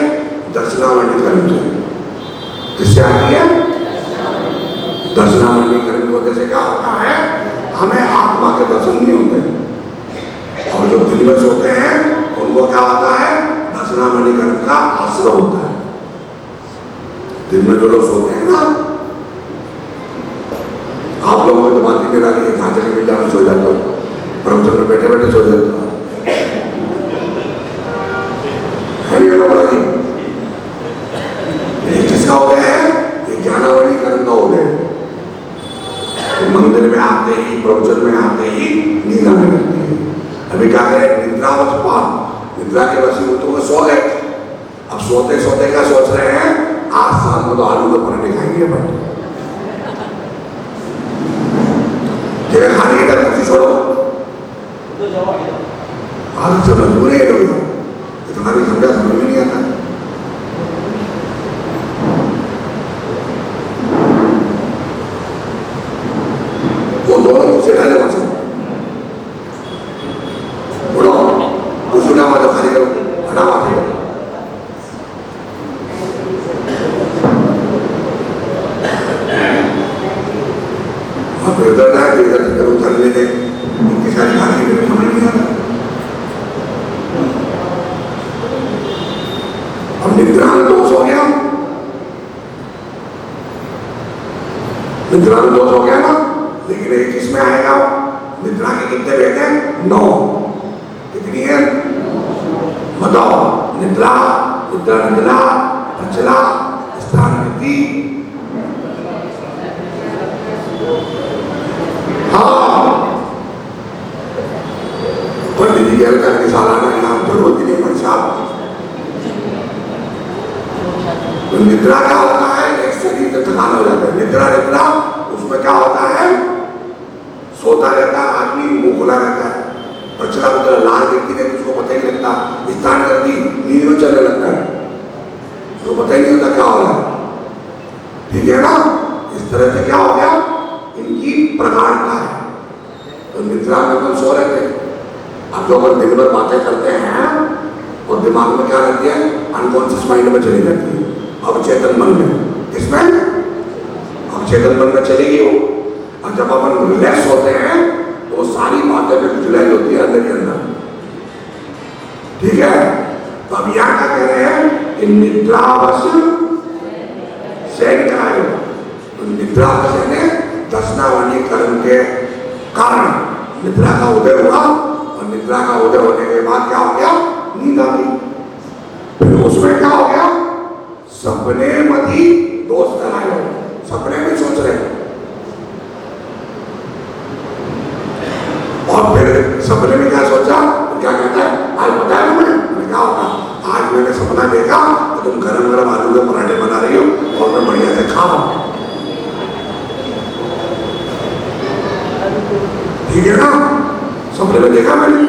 दर्शनावली कर्म से। किससे आती है? दर्शनावली कर्म होने से क्या होता है? हमें आत्मा के दर्शन नहीं होते। और जो दिन में सोते हैं उनको क्या होता है? दर्शनावली कर्म का आश्रय होता है। दिन में जो लोग सोते हैं ना, आप लोगों को तो बात नहीं करा कि कहाँ चले मिल सो जाते हो, प्रवचन में बैठे बैठे सो जाते हो। किसका हो गया है? ये ज्ञानावली कर्म का हो गया। तो मंदिर में आते ही, प्रवचन में आते ही नींद आने लगती है। अभी क्या करें? निद्रावश पाप, निद्रा के वशीभूत होकर सो गए। अब सोते सोते क्या सोच रहे हैं? आज साल में तो आलू के पराठे खाएंगे बट जगह खाने का कुछ छोड़ो। आज सब मजबूर है लोग, इतना भी समझा समझ में नहीं आता। वो दोनों मुझसे डाले वहां से बोलो, कुछ उड़ा हुआ तो खाली करो, हटा हुआ थे। अब इधर जाए तो इधर से उधर ले ले, इनकी सारी खाने में समझ नहीं आता। अब निद्रा में दोष हो गया, निद्रा में दोष हो गया ना। लेकिन एक किसमें आएगा? निद्रा के कितने भेद हैं? 9। कितनी है? बताओ। निद्रा, निद्रा निद्रा, अचला, स्थान गति। हाँ, पंडित जी करके सालाना नाम जरूरत नहीं भाई साहब। तो निद्रा क्या होता है? एक शरीर का थकान हो जाता है। निद्रा निद्रा उसमें क्या होता है? सोता रहता है आदमी, मुंह खुला रहता है, बचला बचला लाल देखती है, उसको पता ही नहीं लगता। स्थान करती नींद में चलने लगता है, उसको पता ही नहीं होता क्या हो रहा है। ठीक है ना? इस तरह से क्या हो गया? इनकी प्रगाढ़ता है। तो निद्रा में अपन सो रहे थे। अब जो अपन दिन भर बातें करते हैं और दिमाग में क्या रहती है? अनकॉन्शियस माइंड में चली जाती है। अब चेतन मन में, किसमें? अब चेतन मन में चलेगी वो। और जब अपन रिलैक्स होते हैं तो सारी बातें में विजुलाइज होती है अंदर ही अंदर। ठीक है? तो अब यहाँ क्या कह रहे हैं कि निद्रावश शयन कराए। तो निद्रावश ने दर्शनावली कर्म के कारण निद्रा का उदय हुआ, और निद्रा का उदय होने के बाद क्या हो गया? नींद आ गई। फिर उसमें क्या हो गया? सपने मती दोष कराए, सपने में सोच रहे हैं। और फिर सपने में क्या सोचा? तो क्या कहता है? आज बताया तुम्हें क्या होगा? आज मैंने सपना देखा तो तुम गरम गरम आलू के पराठे बना रही हो और मैं बढ़िया से खा रहा हूं। ठीक है ना? सपने में देखा मैंने,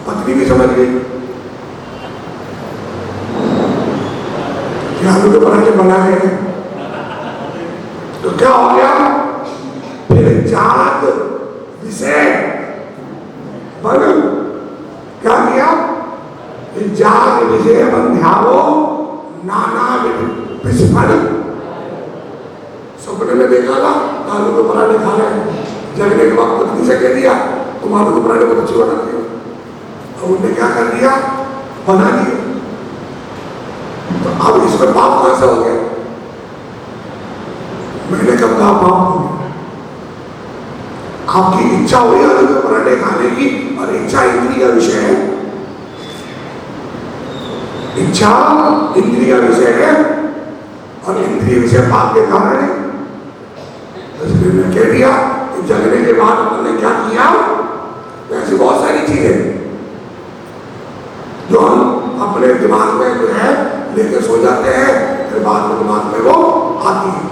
पत्नी भी समझ गई कि आलू के पराठे बना रहे हैं। तो क्या हो गया? फिर जाग विषय बन क्या किया? जाग विषय बंध्यावो नाना विस्फल सपने में देखा था आलू के पराठे खा रहे हैं, जगने के बाद पत्नी से कह दिया तुम आलू के पराठे बहुत अच्छे बनाते हो, और उनने क्या कर दिया बना दिए। तो अब इसमें पाप कहां से हो गया? मैंने कब कहा पाप हो गया? आपकी इच्छा हुई आलू के पराठे खाने की, और इच्छा इंद्रिय का विषय है, इच्छा इंद्रिय का विषय है, और इंद्रिय विषय पाप के कारण है। मैंने कह दिया कि जगने के बाद हमने क्या किया, ऐसी बहुत सारी चीजें जो हम अपने दिमाग में जो है लेके सो जाते हैं, फिर बाद में दिमाग में वो आती है,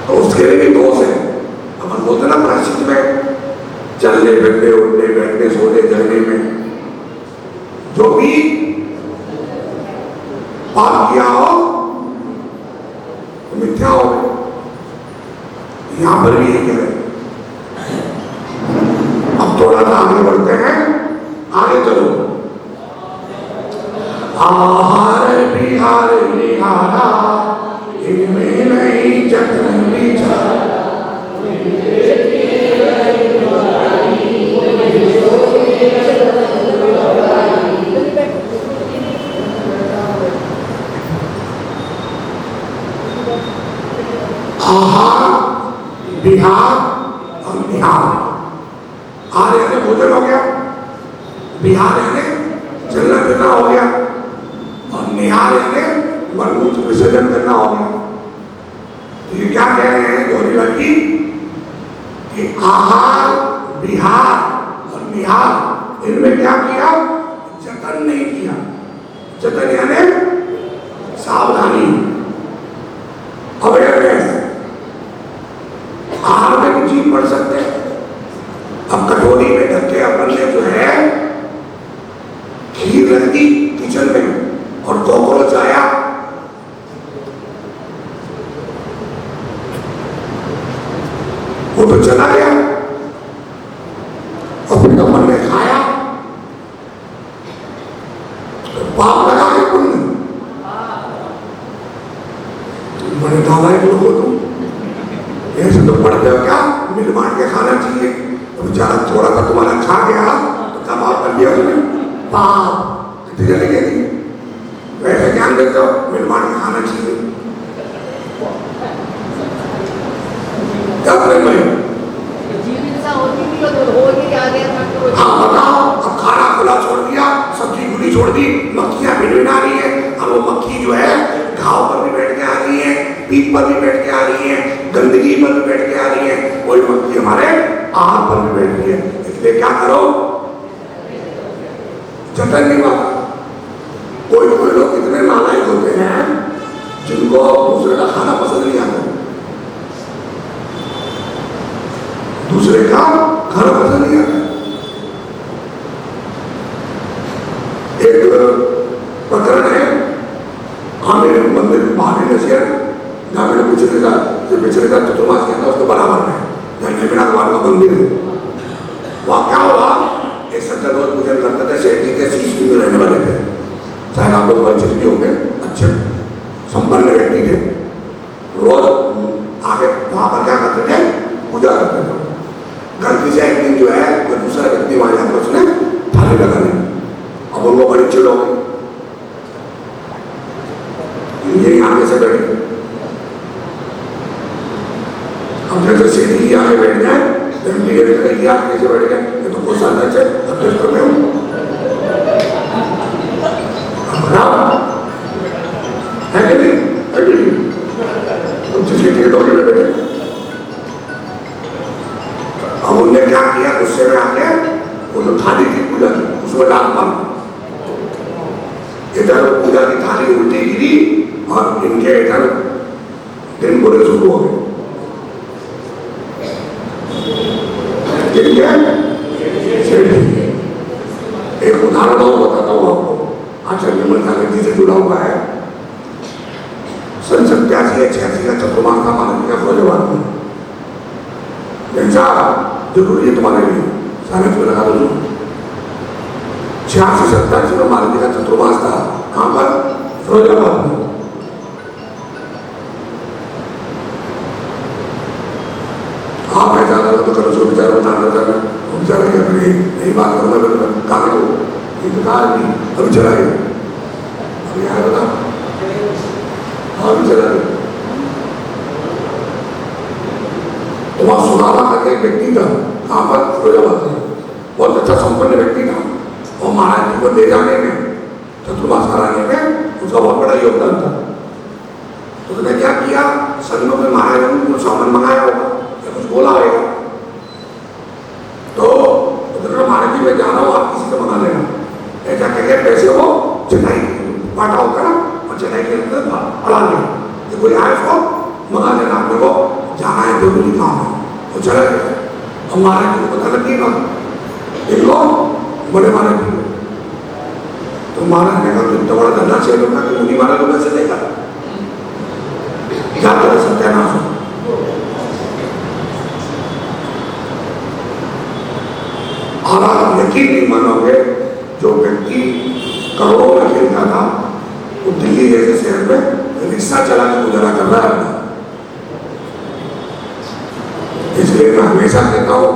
तो उसके लिए भी दोष है। अपन बोलते ना प्रायश्चित में चलने फिरने उठने बैठने सोने जगने में जो भी पाप किया हो तो मिथ्या हो गए। यहां पर भी यही कह रहे। अब थोड़ा सा आगे बढ़ते हैं, आगे चलो। आहार विहार निहारा इनमें नहीं जतन विचार, आहार विहार और निहार। आहार यानी भोजन हो गया, विहार यानी चलना फिरना हो गया, और निहार यानी मलमूत्र विसर्जन करना हो गया। तो ये क्या कह रहे हैं गौरीला जी कि आहार विहार और निहार इनमें क्या किया? जतन नहीं किया। जतन यानी सावधानी, अवेयरनेस। आहार में कुछ चीज पढ़ सकते हैं। अब कटोरी में ढक के अपन ने जो है खीर रख दी किचन में, और कॉकरोच आया, वो तो चला गया, और फिर अपन ने खाया, तो पाप लगा है पुण्य। मैंने डाला है लोगों को, ऐसे तो पढ़ते हो क्या मिल बांट के खाना चाहिए, तो बेचारा थोड़ा सा तुम्हारा खा गया तो क्या पाप कर दिया उसने? पाप कितनी जगह गई। वैसे ज्ञान देते हो मिल बांट के खाना चाहिए, क्या करें भाई? हाँ बताओ, अब खाना खुला छोड़ दिया, सब्जी खुली छोड़ दी, मक्खियां भिनभिना रही है। अब वो मक्खी जो है घाव पर भी बैठ के आ रही है, पीठ पर भी बैठ के आ रही है, गंदगी पर भी बैठ के आ रही है, वही मक्खी हमारे आहार पर भी बैठ रही है। इसलिए क्या करो? जतन नहीं हुआ। कोई कोई लोग इतने नालायक होते हैं जिनको दूसरे का खाना पसंद नहीं आता, दूसरे का खाना पसंद नहीं आता। एक प्रकरण है आमिर मंदिर भाभी नसीहत जहाँ मैंने पिछले का चतुर्मास किया था उसके बराबर में जहाँ नैमिना भगवान का मंदिर है। वहाँ क्या हुआ, एक सज्जन रोज पूजन करते थे, सेठ जी के शीश में रहने वाले थे, शायद आप लोग परिचित भी होंगे, अच्छे संपन्न व्यक्ति थे। रोज आगे वहाँ पर क्या करते थे? पूजा करते थे। गलती से एक दिन जो है कोई दूसरा व्यक्ति वहां जाकर उसने थाली लगा ली, अब उनको बड़ी चिड़ हो गई, ये आगे से बैठे। अब जैसे सीधी आगे बैठ जाए ये आगे से बैठ गए, ये तो गुस्सा न चले अदृष्ट में हूँ है कि नहीं? तुम जिसकी टिकट होने में बैठे। अब उनने क्या किया, गुस्से में आके वो जो थाली थी पूजा उसमें डाल मार, इधर पूजा की थाली उल्टी गिरी और इनके इधर दिन बुरे शुरू हो गए। एक उदाहरण और बताता हूँ आपको, आचार्य निर्मल सागर जी से जुड़ा हुआ है। सन 87-86 का चतुर्मास का मानव का फौजवाद में जरूरी है तुम्हारे लिए, सारे में लगा दो। 86-87 में मालवी का चतुर्मास था, कहाँ पर? फिरोजाबाद में। आप ऐसा करो तो करो, सो बेचारा बताना चाहता है, बेचारा क्या करें, यही बात करूँगा मैं, कहाँ करो ये तो कहा नहीं, अभी चला गया, अभी आया बता, हाँ अभी चला गया। तो वहाँ सुदामा करके एक व्यक्ति था, कहाँ पर? फिरोजाबाद में, बहुत अच्छा संपन्न व्यक्ति था, और महाराज जी को ले जाने में, चतुर्मास कराने में उसका बहुत बड़ा योगदान था। तो उसने क्या किया, सदनों में महाराज ने कुछ सामान मंगाया होगा या कुछ बोला होगा, तो उधर महाराज जी मैं जा रहा हूँ, आप किसी से मंगा लेना, ऐसा कहकर पैसे वो चेन्नई बांटा होकर और चेन्नई के अंदर पड़ा लिया कि कोई आए उसको मंगा लेना, आपने को जाना है, जरूरी काम है, वो चला गया। अब महाराज जी को पता लगेगा एक लोग बड़े महाराज जी, तो महाराज ने कहा तो इतना बड़ा धंधा चाहिए लोग कि मुनि महाराज को पैसे देगा, क्या तरह सत्यानाश हो। और आप यकीन नहीं मानोगे, जो व्यक्ति करोड़ों में खेलता था वो दिल्ली जैसे शहर में रिक्शा चला के गुजारा कर रहा है। इसलिए मैं हमेशा कहता हूँ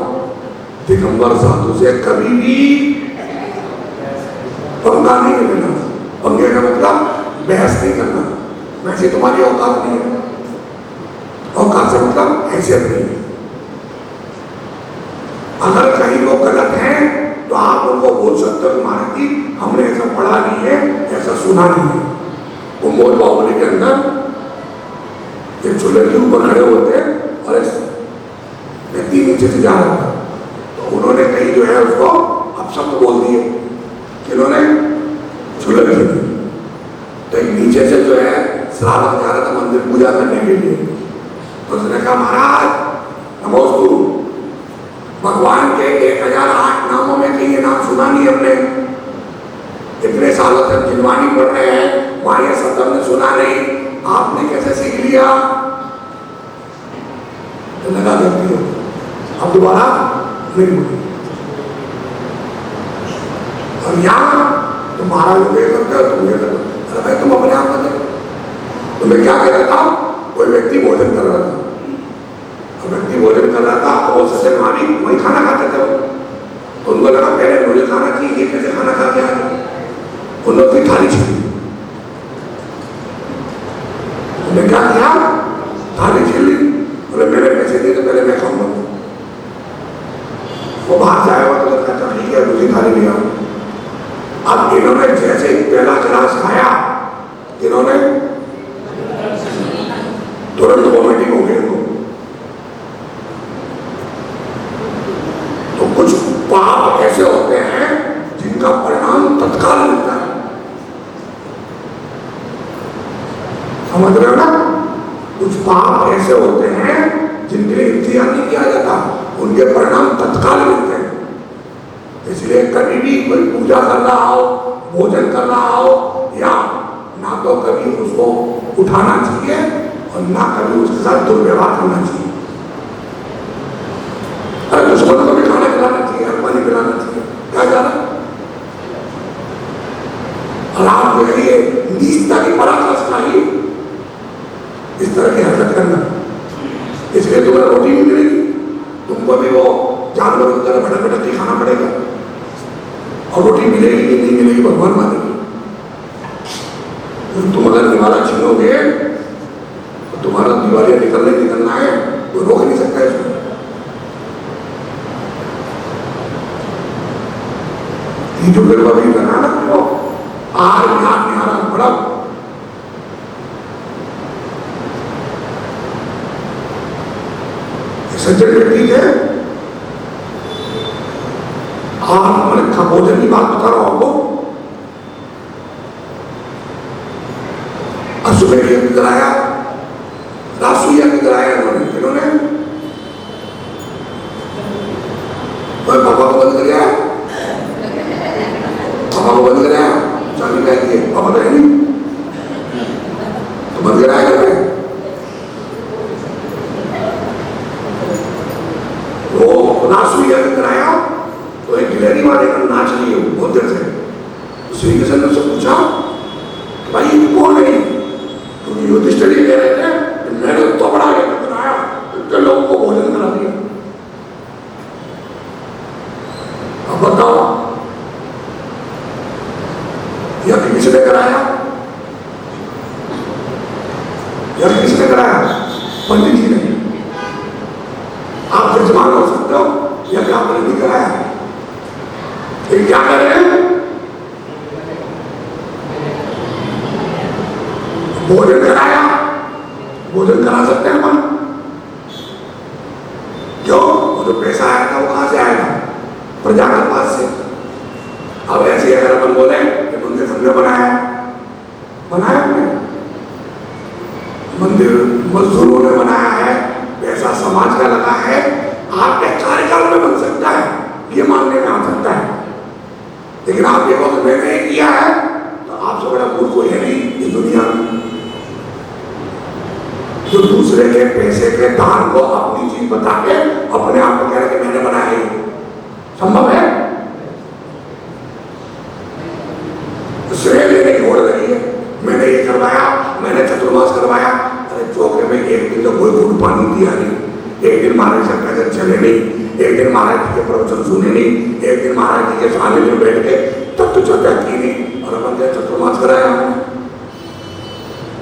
दिगंबर साधु से कभी भी पंगा नहीं लेना। पंगे का मतलब बहस नहीं करना, वैसे तुम्हारी औकात नहीं है, औकात से मतलब हैसियत नहीं है। अगर कहीं वो गलत हैं तो आप उनको बोल सकते हो महाराज जी हमने ऐसा पढ़ा नहीं है, ऐसा सुना नहीं है। वो मोल बाहुबली के अंदर एक चूल्हे के ऊपर खड़े होते हैं और व्यक्ति नीचे से जा रहा था, तो उन्होंने कहीं जो है उसको अपशब्द बोल दिए कि उन्होंने चूल्हे के तो नीचे से जो है श्रावक जा रहा था मंदिर पूजा करने के लिए, तो उसने कहा महाराज नमोस्तु, भगवान के 1008 नामों में से ये नाम सुना नहीं हमने, इतने सालों से जिनवानी पढ़ रहे हैं, वहां ये शब्द हमने सुना नहीं, आपने कैसे सीख लिया? तो लगा देती हो, अब दोबारा नहीं बोली। और यहाँ तो महाराज को ये करते हो, तुम ये करते हो, अरे भाई तुम अपने आप बता, तो मैं क्या कह रहा था, कोई व्यक्ति भोजन कर रहा था, व्यक्ति भोजन कर रहा था और सच्चे मानी वही खाना खाते थे, तो उनको लगा पहले मुझे खाना चाहिए, ये कैसे खाना खा के आए, उन्होंने थाली छीनी, उन्होंने क्या किया, थाली छीन ली, बोले मेरे पैसे दिए तो पहले मैं खाऊंगा। वो बाहर से आया हुआ तो कहता ठीक है दूसरी थाली लिया। अब इन्होंने जैसे ही पहला गिलास खाया, इन्होंने तुरंत वोमिटिंग हो गई इनको। तो कुछ पाप ऐसे होते हैं जिनका परिणाम तत्काल मिलता है, समझ रहे हो ना? कुछ पाप ऐसे होते हैं जिनके लिए इंतजार नहीं किया जाता, उनके परिणाम तत्काल मिलते हैं। इसलिए कभी भी कोई पूजा कर रहा हो, भोजन कर रहा हो, या ना तो कभी उसको उठाना चाहिए और ना कभी उसके साथ दुर्व्यवहार करना चाहिए। अरे दुश्मन को भी खाना खिलाना चाहिए, पानी पिलाना चाहिए, क्या जाना। और आप देखिए नीचता की पराकाष्ठा ही इस तरह की हरकत करना, इसलिए तुम्हें रोटी नहीं मिलेगी, तुमको भी वो जानवर की तरह भटक भटक के खाना पड़ेगा, और रोटी मिलेगी कि नहीं मिलेगी भगवान मानेगी। तुम अगर दिवाला छीनोगे तो तुम्हारा दिवालिया निकलना है, कोई रोक नहीं सकता इसको। जो गरबा भी बनाना वो आहार बड़ा सज्जन व्यक्ति थे। मैंने भोजन की बात बता रहा हूं आपको। सुबह यज्ञ कराया, रासु यज्ञ कराया इन्होंने पापा को बंद कर दिया, पापा को बंद कराया, चाबी कह दिए, पापा तो है नहीं तो बंद कराया घर में। वो रासु यज्ञ कराया तो एक गिलहरी वाले का नाच लिए बहुत देर से। श्री कृष्ण ने उससे पूछा यज्ञ किसने कराया? यज्ञ किसने कराया? पंडित जी ने। आप जजमान हो सकते हो, यज्ञ आपने नहीं कराया। ये क्या कर रहे हैं? भोजन कराया। भोजन करा सकते हैं अपन? क्यों? वो जो पैसा आया था वो कहां से आया था? प्रजा के पास से। अब ऐसे अगर अपन बोले कि मंदिर हमने बनाया, बनाया हमने, मंदिर मजदूरों ने बनाया है, पैसा समाज का लगा है, आपके कार्यकाल में बन सकता है, ये मानने में आ सकता है। लेकिन आप ये वक्त मैंने ही किया है, तो आपसे बड़ा मूर्ख कोई है नहीं इस दुनिया में, जो दूसरे के पैसे के दान को अपनी चीज बता के अपने आप को कह रहे कि मैंने बनाया है। संभव है? श्रेय लेने की होड़ लगी है, मैंने ये करवाया, मैंने चतुर्मास करवाया। अरे चौके में एक दिन तो कोई गुड़ पानी दिया नहीं, एक दिन महाराज से पैदल चले नहीं, एक दिन महाराज जी के प्रवचन सुने नहीं, एक दिन महाराज जी के सामने में बैठ के तब तो चर्चा की नहीं, और अपन क्या चतुर्मास कराया?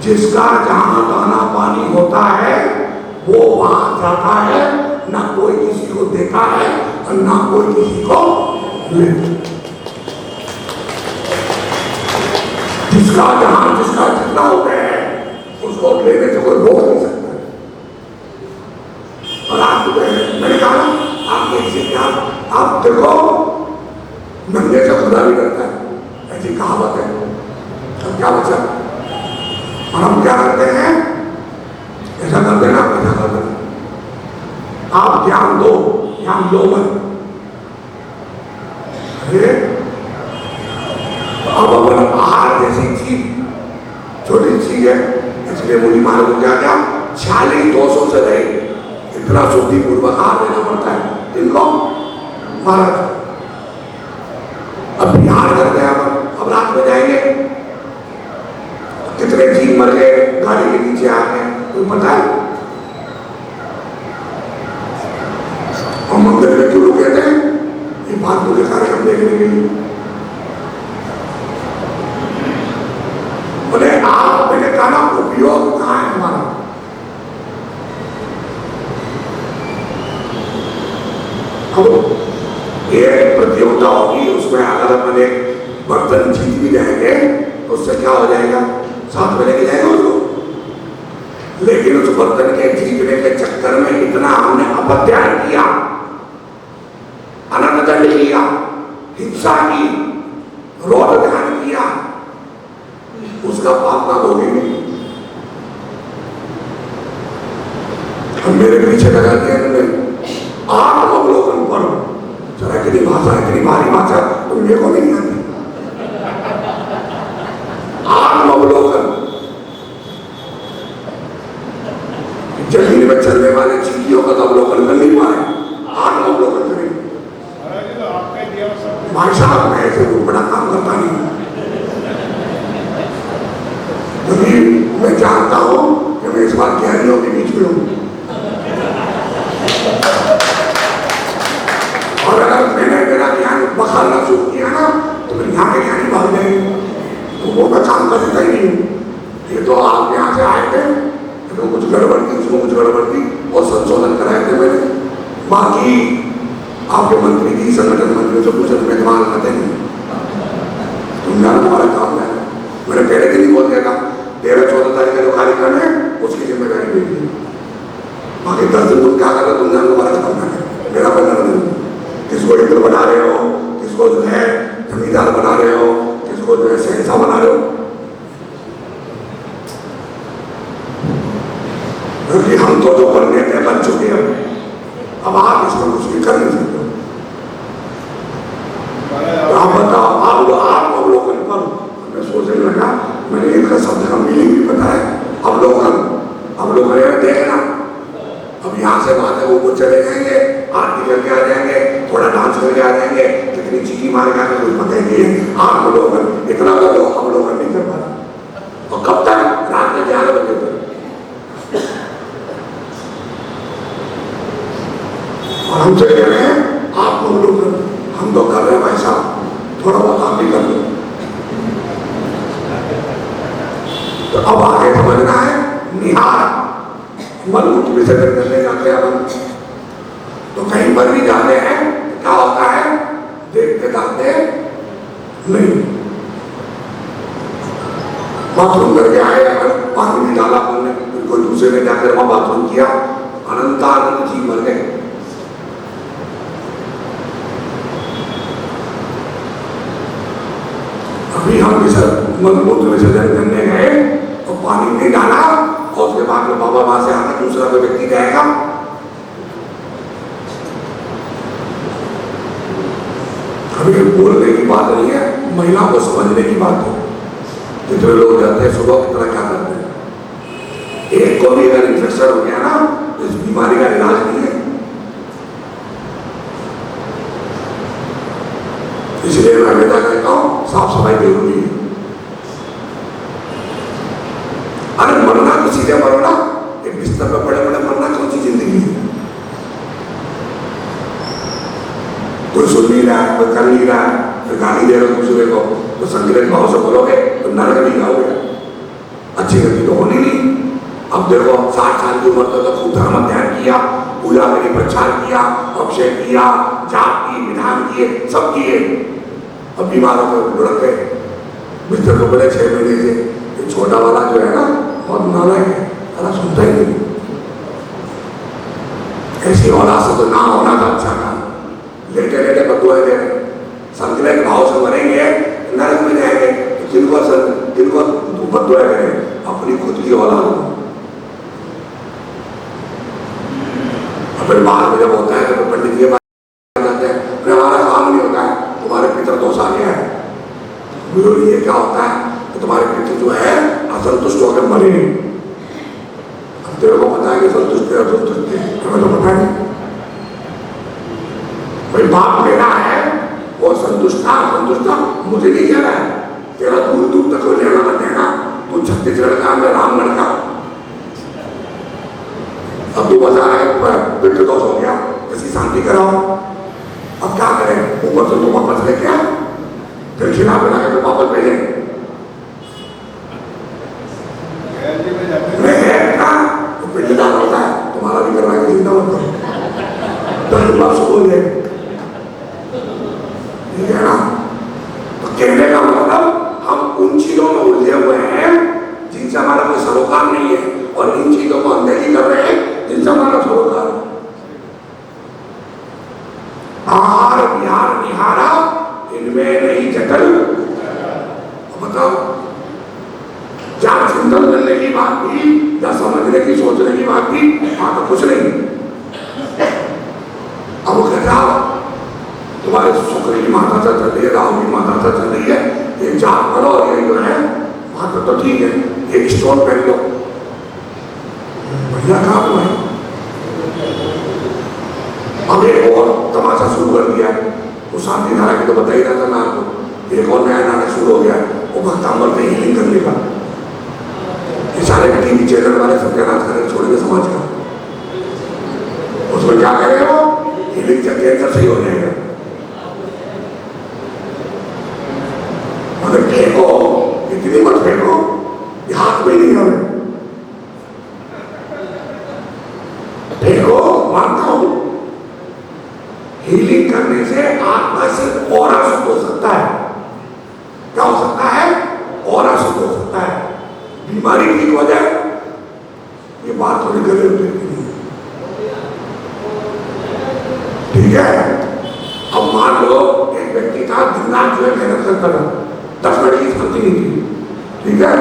जिसका जहां दाना पानी होता है वो वहां जाता है, ना कोई किसी को देता है और ना कोई किसी को लेता। जिसका जहां जिसका जितना होता है उसको लेने से कोई रोक नहीं सकता। और आपको मैंने कहा आपके किसी क्या आप देखो नंगे से खुदा भी करता है, ऐसी कहावत है। अब क्या बचा? और हम क्या करते हैं? ऐसा करते ना, ऐसा करते हैं। आप ध्यान दो, ध्यान दो मत। अरे अब अपन आहार जैसी चीज छोटी चीज है, इसलिए मुनि महाराज को क्या क्या 46 दोषों से रहे, इतना शुद्धि पूर्वक आहार लेना पड़ता है इनको महाराज। अब बिहार करते हैं, अब रात में जाएंगे, कितने जीव मर गए गाड़ी के नीचे आके, कोई पता है? और मंदिर में क्यों लोग कहते हैं ये फालतू के कार्यक्रम देखने के लिए? बोले आप मैंने कहा ना उपयोग कहाँ है हमारा? अब एक प्रतियोगिता होगी, उसमें अगर अपन एक बर्तन जीत भी जाएंगे तो उससे क्या हो जाएगा? साथ में लेके जाएगा उसको। लेकिन उस बर्तन के जीतने के चक्कर में इतना हमने अपत्याग किया, अनंतदंड किया, हिंसा की, रोध ध्यान किया, उसका पाप ना भोगेंगे। हम मेरे पीछे लगा दिया उन्होंने आत्मावलोकन पर, जरा कितनी भाषा, इतनी भारी भाषा तो मेरे को नहीं आती। आत्मावलोकन, जमीन में चलने वाले चीटियों का तो अवलोकन कर नहीं पाए, आत्मावलोकन करें। भाई साहब मैं ऐसे कोई बड़ा काम करता नहीं, क्योंकि मैं जानता हूं कि मैं इस बार ज्ञानियों के बीच में हूं। और अगर मैंने मेरा ज्ञान बखालना शुरू किया ना तो फिर यहाँ के ज्ञानी भाग जाएंगे, तो वो मैं काम कर सकता ही नहीं हूँ। ये तो आप यहाँ से आए थे, तो कुछ गड़बड़ थी, उसमें कुछ गड़बड़ थी और संशोधन कराए थे मैंने। बाकी आपके मंत्री जी, संगठन मंत्री से कुछ मेहमान आते नहीं, तुम जाना तुम्हारा काम है। मैंने पहले दिन ही बोल दिया था 13-14 तारीख का जो कार्यक्रम है उसकी जिम्मेदारी दे दी। बाकी 10 दिन तुम क्या कर रहे हो, तुम जान तुम्हारा काम है, मेरा 15 दिन। किसको इंद्र बना रहे हो, किसको जो है जमींदार बना रहे हो, किसको जो है शहंशाह बना रहे हो, क्योंकि हम तो जो बनने थे बन चुके हैं। अब आप इसमें कुछ भी कर नहीं सकते। तो आप बताओ, आप अवलोकन करो। मैं सोचने लगा, मैंने इनका शब्द का मीनिंग भी बताया, अवलोकन। अवलोकन देखना, अब यहाँ से बात है वो चले जाएंगे, आरती करके आ जाएंगे, थोड़ा डांस करके आ जाएंगे, कितनी चीखी मार के आगे कुछ पता ही नहीं है। अवलोकन इतना कर लो, अवलोकन नहीं कर पा। और कब तक? रात में 11 बजे तक। तो अब आगे समझना है निहार, मलमूत्र विसर्जन करने जाते हैं अपन, तो कहीं पर भी जाते हैं क्या होता है, देखते जाते नहीं, बाथरूम करके आए, अगर पानी नहीं डाला अपन ने, कोई दूसरे ने जाकर वहां बाथरूम किया, अनंतानंद जी मर गए। अभी हम मलमूत्र विसर्जन करने गए और पानी नहीं डाला और उसके बाद में बाबा वहां से आकर दूसरा कोई व्यक्ति जाएगा, अभी बोलने की बात नहीं है, महिलाओं को समझने की बात है। जितने लोग जाते हैं सुबह की तरह क्या करते हैं, एक को भी अगर इन्फेक्शन हो गया ना, इस बीमारी का इलाज नहीं है। इसलिए मैं हमेशा कहता हूं साफ सफाई जरूरी है। अरे मरना तो सीधे मरो ना, एक बिस्तर पर बड़े बड़े मरना कौन सी जिंदगी है? कोई सुन नहीं रहा है, कोई कर नहीं रहा है, फिर गाली दे रहे हो दूसरे को, तो संग्रह भाव से बोलोगे तो नरक नहीं खाओगे, अच्छी गति तो होनी नहीं। अब देखो 60 साल की उम्र तक खूब धर्म अध्ययन किया, पूजा करी, प्रचार किया, अभिषेक किया, जाप की, विधान किए, सब किए, अब बीमारों को लुढ़क गए, बिस्तर को बड़े 6 महीने से। ये छोटा वाला जो है ना बहुत नालायक है, अरे सुनता ही नहीं। ऐसी औलाद से तो ना होना था अच्छा था, लेटे लेटे बदुआएं दे रहे, संकल्प भाव से मरेंगे नरक में जाएंगे, जिनको बदुआएं करें अपनी खुद की औलाद को। फिर बाद में जब होता है तो पंडित जी जाते हैं, हमारा काम नहीं होता है, तुम्हारे पितर दोष आ गया है, ये क्या होता है तो तुम्हारे पितर जो है असंतुष्ट होकर मरे। अब तेरे को पता है कि संतुष्ट थे असंतुष्ट थे, हमें तो पता नहीं। भाई बाप मेरा है वो संतुष्ट था, मुझे नहीं कह रहा है, तेरा दूर दूर तक कोई लेना मत देना, तू छत्तीसगढ़ का, मैं रामगढ़ का। अब तू बता रहा है पितृ दोष हो गया, इसकी शांति कराओ, अब क्या करें, ऊपर से तू वापस लेके आ, फिर खिला पिला के वापस भेजें। तो पिंडदान होता है, तुम्हारा भी करवा के जिंदा मत करो, तो बात सुन ले, ठीक है ना? तो कहने का मतलब हम उन चीजों में उलझे हुए हैं जिनसे हमारा कोई सरोकार नहीं है, और इन चीजों को अनदेखी कर रहे हैं जिनसे हमारा सरोकार है। आहार विहार निहारा इनमें नहीं जटल। बताओ, जहां चिंतन करने की बात थी या समझने की सोचने की बात थी, वहां तो कुछ नहीं। अब वो कहता तुम्हारे शुक्र की माता से चल रही है, राहु की माता से चल रही है, ये जाप करो, ये जो है माता तो ठीक है, एक स्टोन पहन लो, बढ़िया काम हुआ है। अब एक और तमाशा शुरू कर दिया है, वो शांति धारा की तो बता ही रहा था मैं आपको, एक और नया नाटक शुरू हो गया, वो भक्तांबर में हीलिंग करने का। ये सारे टीवी चैनल वाले सत्यानाश करके छोड़ेंगे समाज का, उसमें क्या करेंगे वो हीलिंग से कैंसर सही हो जाएगा। मगर फेंको, इतनी मत फेंको, हाथ में नहीं हमें फेंको, मानता हूं हीलिंग करने से आत्मा से औरा शुद्ध हो सकता है। क्या हो सकता है? औरा शुद्ध हो सकता है, बीमारी ठीक हो जाए। ये बात थोड़ी गले उतरती नहीं, ठीक है? अब मान लो एक व्यक्ति था दिन रात जो है मेहनत करता था, 10 मिनट की शांति नहीं थी, ठीक है?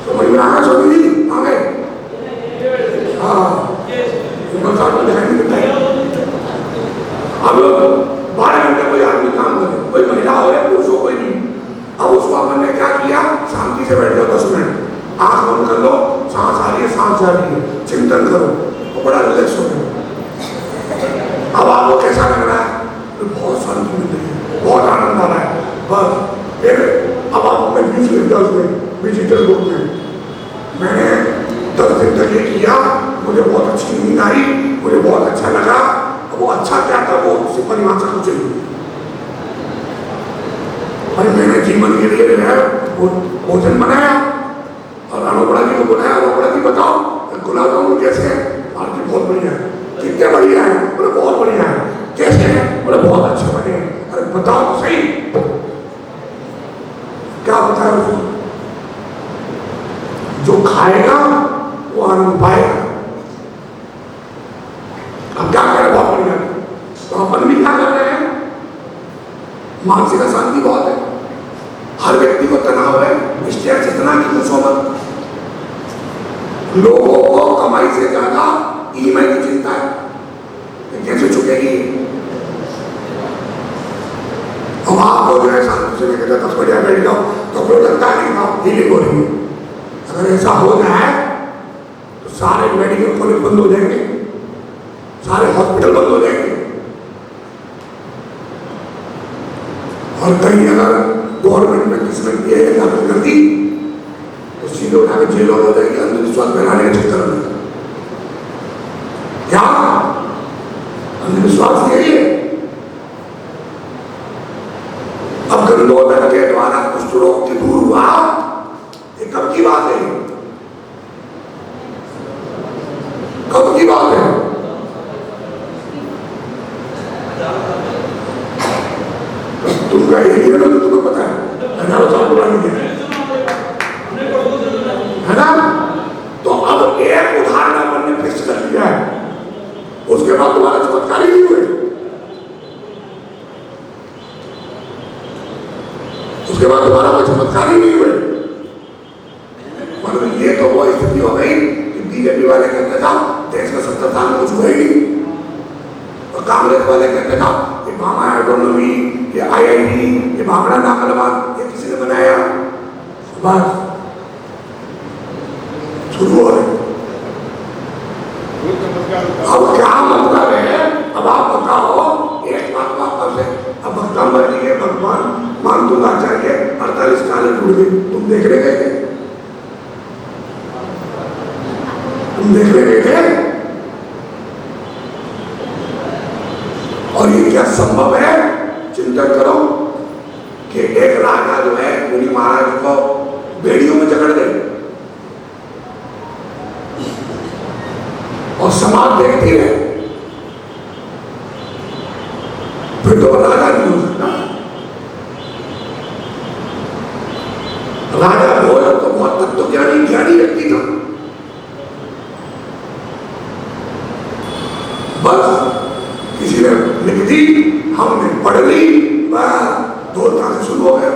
समझ में आया? सोनी जी आ गए? हाँ, दिखाई नहीं देता है। अब 12 घंटे कोई आदमी काम करे, कोई महिला हो या पुरुष हो, कोई नहीं। अब उसको अपन ने क्या किया, शांति से बैठ जाओ 10 मिनट, आंख बंद कर लो, सांस आ रही है, सांस जा रही है, चिंतन करो, तो बड़ा रिलैक्स हो गया। अब आपको कैसा लग रहा है? तो बहुत शांति मिल रही है, बहुत आनंद आ रहा है। बस फिर अब आप अपने बीच ले जाओ, उसमें डिजिटल बुक में मैंने 10 दिन तक ये किया, मुझे बहुत अच्छी नींद आई, मुझे बहुत अच्छा लगा। वो अच्छा क्या था वो उससे परिभाषा कुछ नहीं, भाई मैंने जीवन के लिए भोजन बनाया, रोपड़ा जी को बुलाया, रोपड़ा जी बताओ गुलाब जामुन कैसे है? जी बहुत बढ़िया है। कितने बढ़िया है? बोले बहुत बढ़िया है। कैसे है? बोले बहुत अच्छे बने हैं। अरे बताओ तो सही, क्या बताया उसको? जो खाएगा वो आनंद पाएगा। अब क्या करें? बहुत बढ़िया। तो अपन भी क्या कर रहे हैं? मानसिक अशांति बहुत है, हर व्यक्ति को तनाव है, स्ट्रेस इतना कि पूछो मत। लोगों को कमाई से ज्यादा ईएमआई की चिंता है, कैसे चुकेगी। अब आपको जो है शांति से लेकर 10 बजे बैठ जाओ तो आपको लगता है कि आप हीलिंग हो रही है। अगर ऐसा हो जाए तो सारे मेडिकल कॉलेज बंद हो जाएंगे, सारे हॉस्पिटल बंद हो जाएंगे, और कहीं अगर गवर्नमेंट में किसी ने ये दाखिल कर दी तो सीधे उठा के जेल हो जाएगी अंधविश्वास फैलाने के चक्कर में। क्या अंधविश्वास के लिए? अब गंडोदर के द्वारा कुष्ठ रोग की दूर हुआ, ये कब की बात है? कब की बात है? तुम गए ही ना, तो तुम्हें पता है, हजारों साल पुरानी है ना? तो अब एक उदाहरण अपन ने फिक्स कर लिया है, उसके बाद तुम्हारा चमत्कार ही नहीं हुए, उसके बाद तुम्हारा कोई चमत्कार ही नहीं हुए। मतलब ये तो वो स्थिति हो गई कि बीजेपी वाले कहते था देश में 70 साल में कुछ हुआ ही नहीं, और कांग्रेस वाले कहते था ये मामा ऑटोनॉमी, ये आईआईटी, ये भाखड़ा नाकलबाद, ये किसी ने बनाया? बस शुरू हो रहे। अब क्या मतलब है? अब आप बताओ, एक बात वापस है। अब भक्तांबर जी के भगवान मानतुंगाचार्य 48 साल जुड़ गए, तुम देखने गए थे? तुम देखने गए थे? और ये क्या संभव है? चिंतन करो कि एक राजा जो है मुनि महाराज को बेड़ियों में जकड़ गए और समाज देखती है, फिर तो राजा नहीं हो सकता। राजा भोज तो बहुत तत्वज्ञानी व्यक्ति था, बस किसी ने लिख दी, हमने पढ़ ली, दौड़ से शुरू हो गया,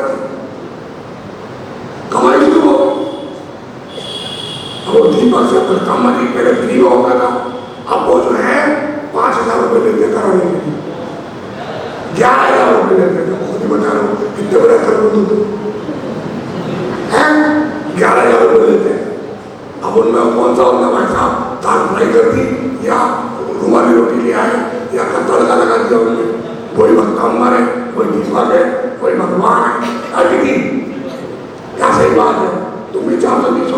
कमाई शुरू हो गई। अब वो दीपक से कामा जी पहले फ्री में होता था, अब वो जो है 5,000 रुपये लेते कराने के लिए, 11,000 रुपये लेते थे। खुद ही बता रहा हूँ कितने बड़ा कर लो, 11,000 रुपये लेते हैं। अब उनमें कौन सा होता भाई साहब, दाल फ्राई कर दी या रुमाली रोटी ले आए या तड़का लगा दिया उनमें, कोई भक्तांबर है, कोई दीपक है, कोई भगवान है। अभी क्या सही बात है? तुम भी 420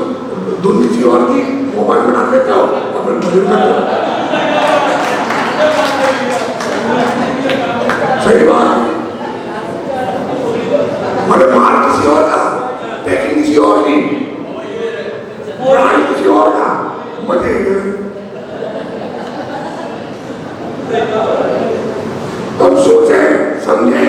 दूध किसी और की मोबाइल बना लेते हो, अपने भजन करते हो, सही बात। मतलब माल किसी और का, पैकिंग किसी और की, ब्रांड किसी और का, मजे। तब सोचे समझे,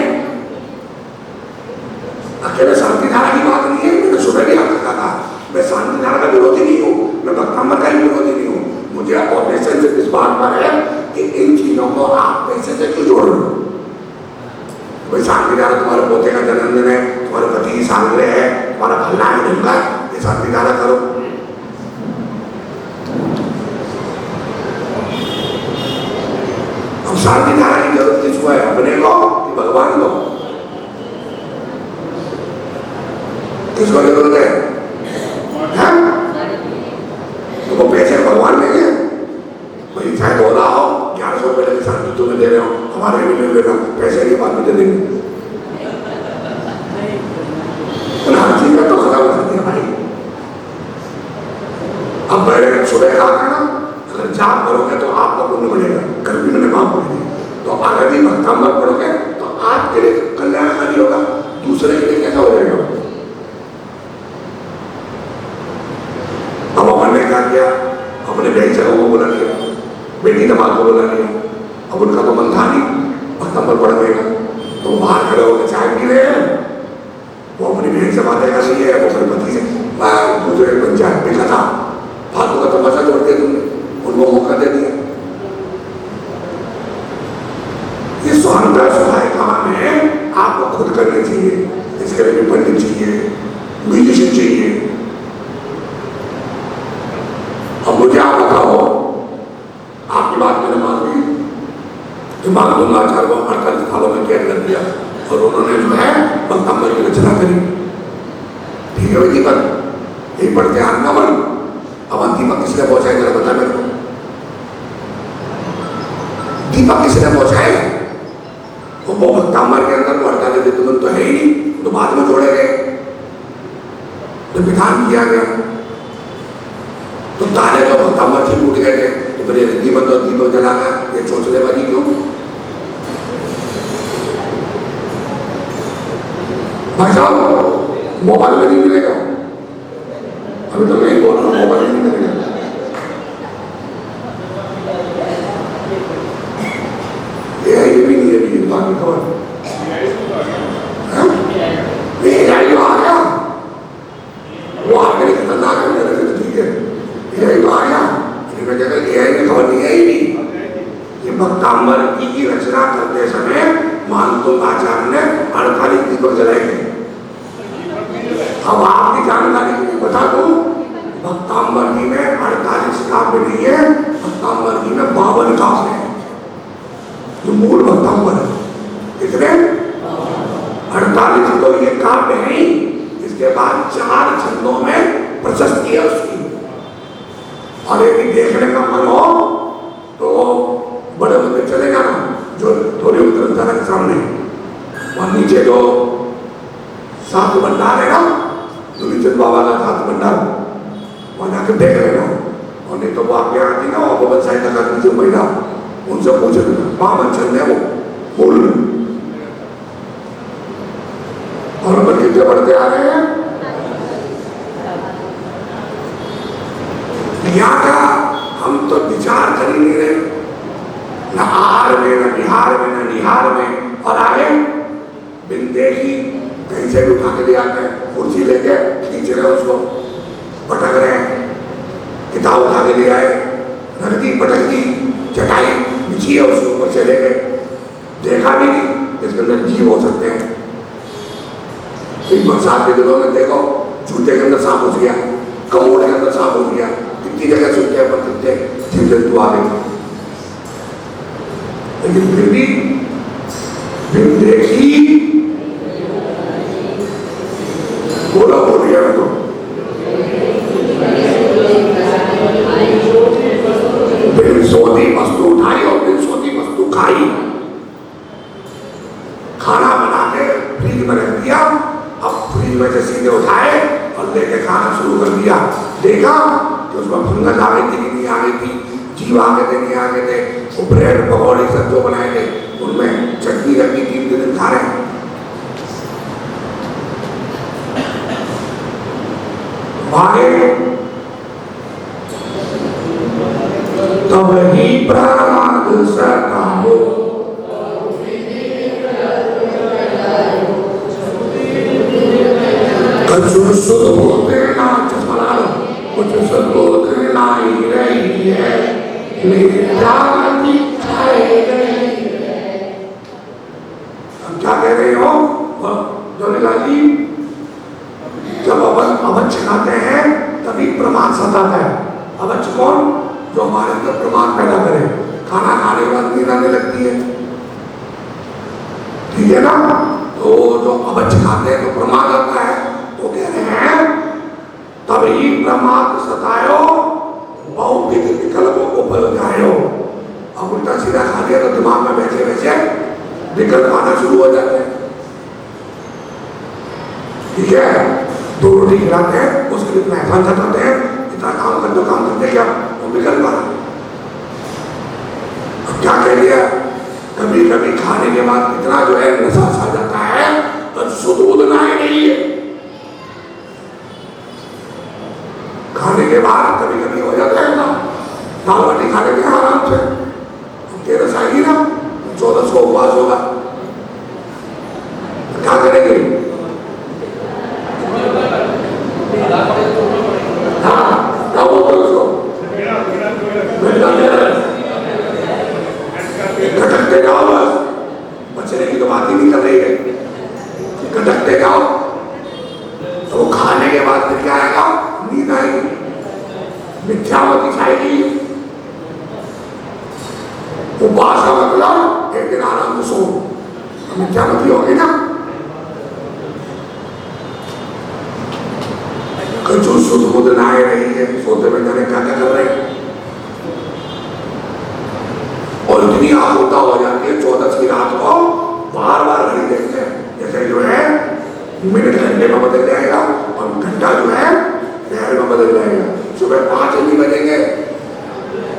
अकेले शांति धारा की बात नहीं है। मैंने सुबह भी आपको कहा था, मैं शांति धारा का विरोधी नहीं हूँ, मैं भक्तांबर का भी विरोधी नहीं हूँ। मुझे ऑब्जेक्शन सिर्फ इस बात पर है कि इन चीजों को आप पैसे से क्यों जोड़ रहे हो? भाई शांति धारा तुम्हारे पोते का जन्मदिन है, तुम्हारे पति की सालगिरह है, तुम्हारा फलना है ढूंढा, ये शांति धारा करो। अब शांति धारा की जरूरत किसको है, अपने को कि भगवान को? किसको जरूरत है? तो पैसे भगवान देंगे भाई, चाहे बोला हो 1100 रुपये के साथ तुम्हें दे रहे हो, हमारे भी ले लेना, पैसे की बात भी दे देंगे। हर चीज का तो खत्म कर दिया भाई। अब मैंने सुबह कहा था ना, अगर जाप करोगे तो आपका पुण्य बढ़ेगा। कल भी मैंने बात बोली, तो अगर भी भक्तांबर पढ़ोगे तो आपके लिए कल्याणकारी होगा, दूसरे के लिए कैसा हो जाएगा? बहन से बातें कर रही है, वो फिर पति से दूसरे बन जाए बेटा फालतू का तमाशा जोड़ दिया तुमने, उनको मौका दे दिया। ये स्वांतः सुधाय काम है, आपको खुद करनी चाहिए। इसके लिए पंडित चाहिए, म्यूजिशियन चाहिए। अब मुझे आप बताओ, आपकी बात मैंने मान ली, दिमाग दूंगा 48 सालों में कैद कर दिया और उन्होंने जो है बंकम्बर की रचना करी। ठीक है दीपक, यही पढ़ते हैं नवल। अब दीपक किसने पहुंचाए जरा बता मेरे को, दीपक किसने पहुंचाए? वो बंकम्बर के अंदर वो 48 तुरंत तो है ही नहीं, तो बाद में जोड़े गए, तो विधान किया गया। तो तारे तो बंकम्बर से टूट गए थे, तो फिर दीपक जलाना ये सोचने वाली क्यों? भाई साहब मोबाइल में नहीं मिलेगा, अभी तो मैं बोल रहा हूँ मोबाइल में नहीं मिलेगा। ये भी नहीं है, भी बाकी खबर आ गया, वो आगे खतरनाक है, ठीक है यही आ गया, लेकिन खबर नहीं है ही नहीं। ये बंकम्बर की रचना करते समय मानतोल आचार्य ने 48 दीपक जलाए थे। अब आपकी जानकारी के लिए बता दूं, बंकम्बर जी में 48 काव्य नहीं है, बंकम्बर जी में 52 काव्य है, जो मूल बंकम्बर है। कितने? 48 तो ये काव्य है ही, इसके बाद 4 छंदों में प्रशस्ति है उसकी। और यदि देखने का मन हो तो बड़े बड़े चले जाना, जो थोड़ी धर्मशाला के सामने वहां नीचे जो सात भंडार है ना, दूलीचंद बाबा का सात भंडार, वहां जाकर देख लेना। और नहीं तो वो आपके यहाँ थी ना, वो बबन साहिब का नीचे महिला, उनसे पूछ लेना, 52 छंद है वो बोल। और हम कितने बढ़ते आ रहे हैं यहाँ का, हम तो विचार कर ही नहीं रहे, न आहार में, न बिहार में, न निहार में। और आगे बिन देखी कहीं से भी उठा के ले आते हैं, कुर्सी लेके खींच रहे उसको, पटक रहे हैं, किताब उठा के ले आए, नदी पटक दी, चटाई बिछी है उसके ऊपर चले गए, देखा भी नहीं इसके अंदर जीव हो सकते हैं। एक बरसात के दिनों में देखो, जूते के अंदर सांप घुस गया, कमोड के अंदर सांप घुस गया, कितनी जगह सुनते पर कितने जीव जंतु आ गए, लेकिन फिर भी बिन देखी बोला बोल गया तो बिन सोती वस्तु उठाई और बिन सोती वस्तु खाई। खाना बना के फ्रिज में रख दिया, अब फ्रिज में से सीधे उठाए और लेके खाना शुरू कर दिया, देखा कि उसमें फंगस आ गई थी कि नहीं आ गई थी, जीव आ गए थे नहीं आ गए थे, वो ब्रेड पकौड़े सब जो बनाए थे उनमें चटनी रखी, 3 दिन खा रहे। भागे तब ही प्राण सकाओ, कछु सुध होते ना चपला, कुछ सुध होते ना ही रही है, क्या कह रहे हो जोलीलाल जी? जब अवच्छ खाते हैं तभी प्रमाद सताता है। अवच्छ कौन? जो हमारे अंदर प्रमाद पैदा करे, खाना खाने के बाद नींद आने लगती है, ठीक है ना? तो जो अवच्छ खाते हैं तो प्रमाद आता है, तो कह रहे हैं तभी प्रमाद सतायो भौतिक विकल्पों को बदलायो। अब उल्टा सीधा खा लिया तो दिमाग में बैठे बैठे विकल्प आना शुरू हो जाते हैं, ठीक है? 2 रोटी खिलाते हैं, उसके लिए इतना एहसान जताते हैं, इतना काम करते क्या वो विकल्प आना। अब क्या कह दिया, कभी कभी खाने के बाद इतना जो है नशा सा जाता है तो शुद्ध उदना ही नहीं है। खाने के बाद कभी कभी हो जाता है ना, दाल बाटी खा लेते हैं आराम से, तेरस आएगी ना 14 को उपवास होगा, क्या करेंगे? तो खाने के बाद फिर क्या आएगा? नींद आएगी, मिथ्यामती छाएगी। उपवास का मतलब एक दिन आराम से सो, मिथ्यामती होगी ना। कचू सुध नहाए रही है, सोते में जाने क्या क्या कर रहे हैं, और इतनी आहुता हो जाती है 14 की रात को, बार बार घड़ी देखते हैं, जैसे जो है मिनट घंटे में बदल जाएगा और घंटा जो है पैर में बदल जाएगा। सुबह 5 नहीं बजेंगे,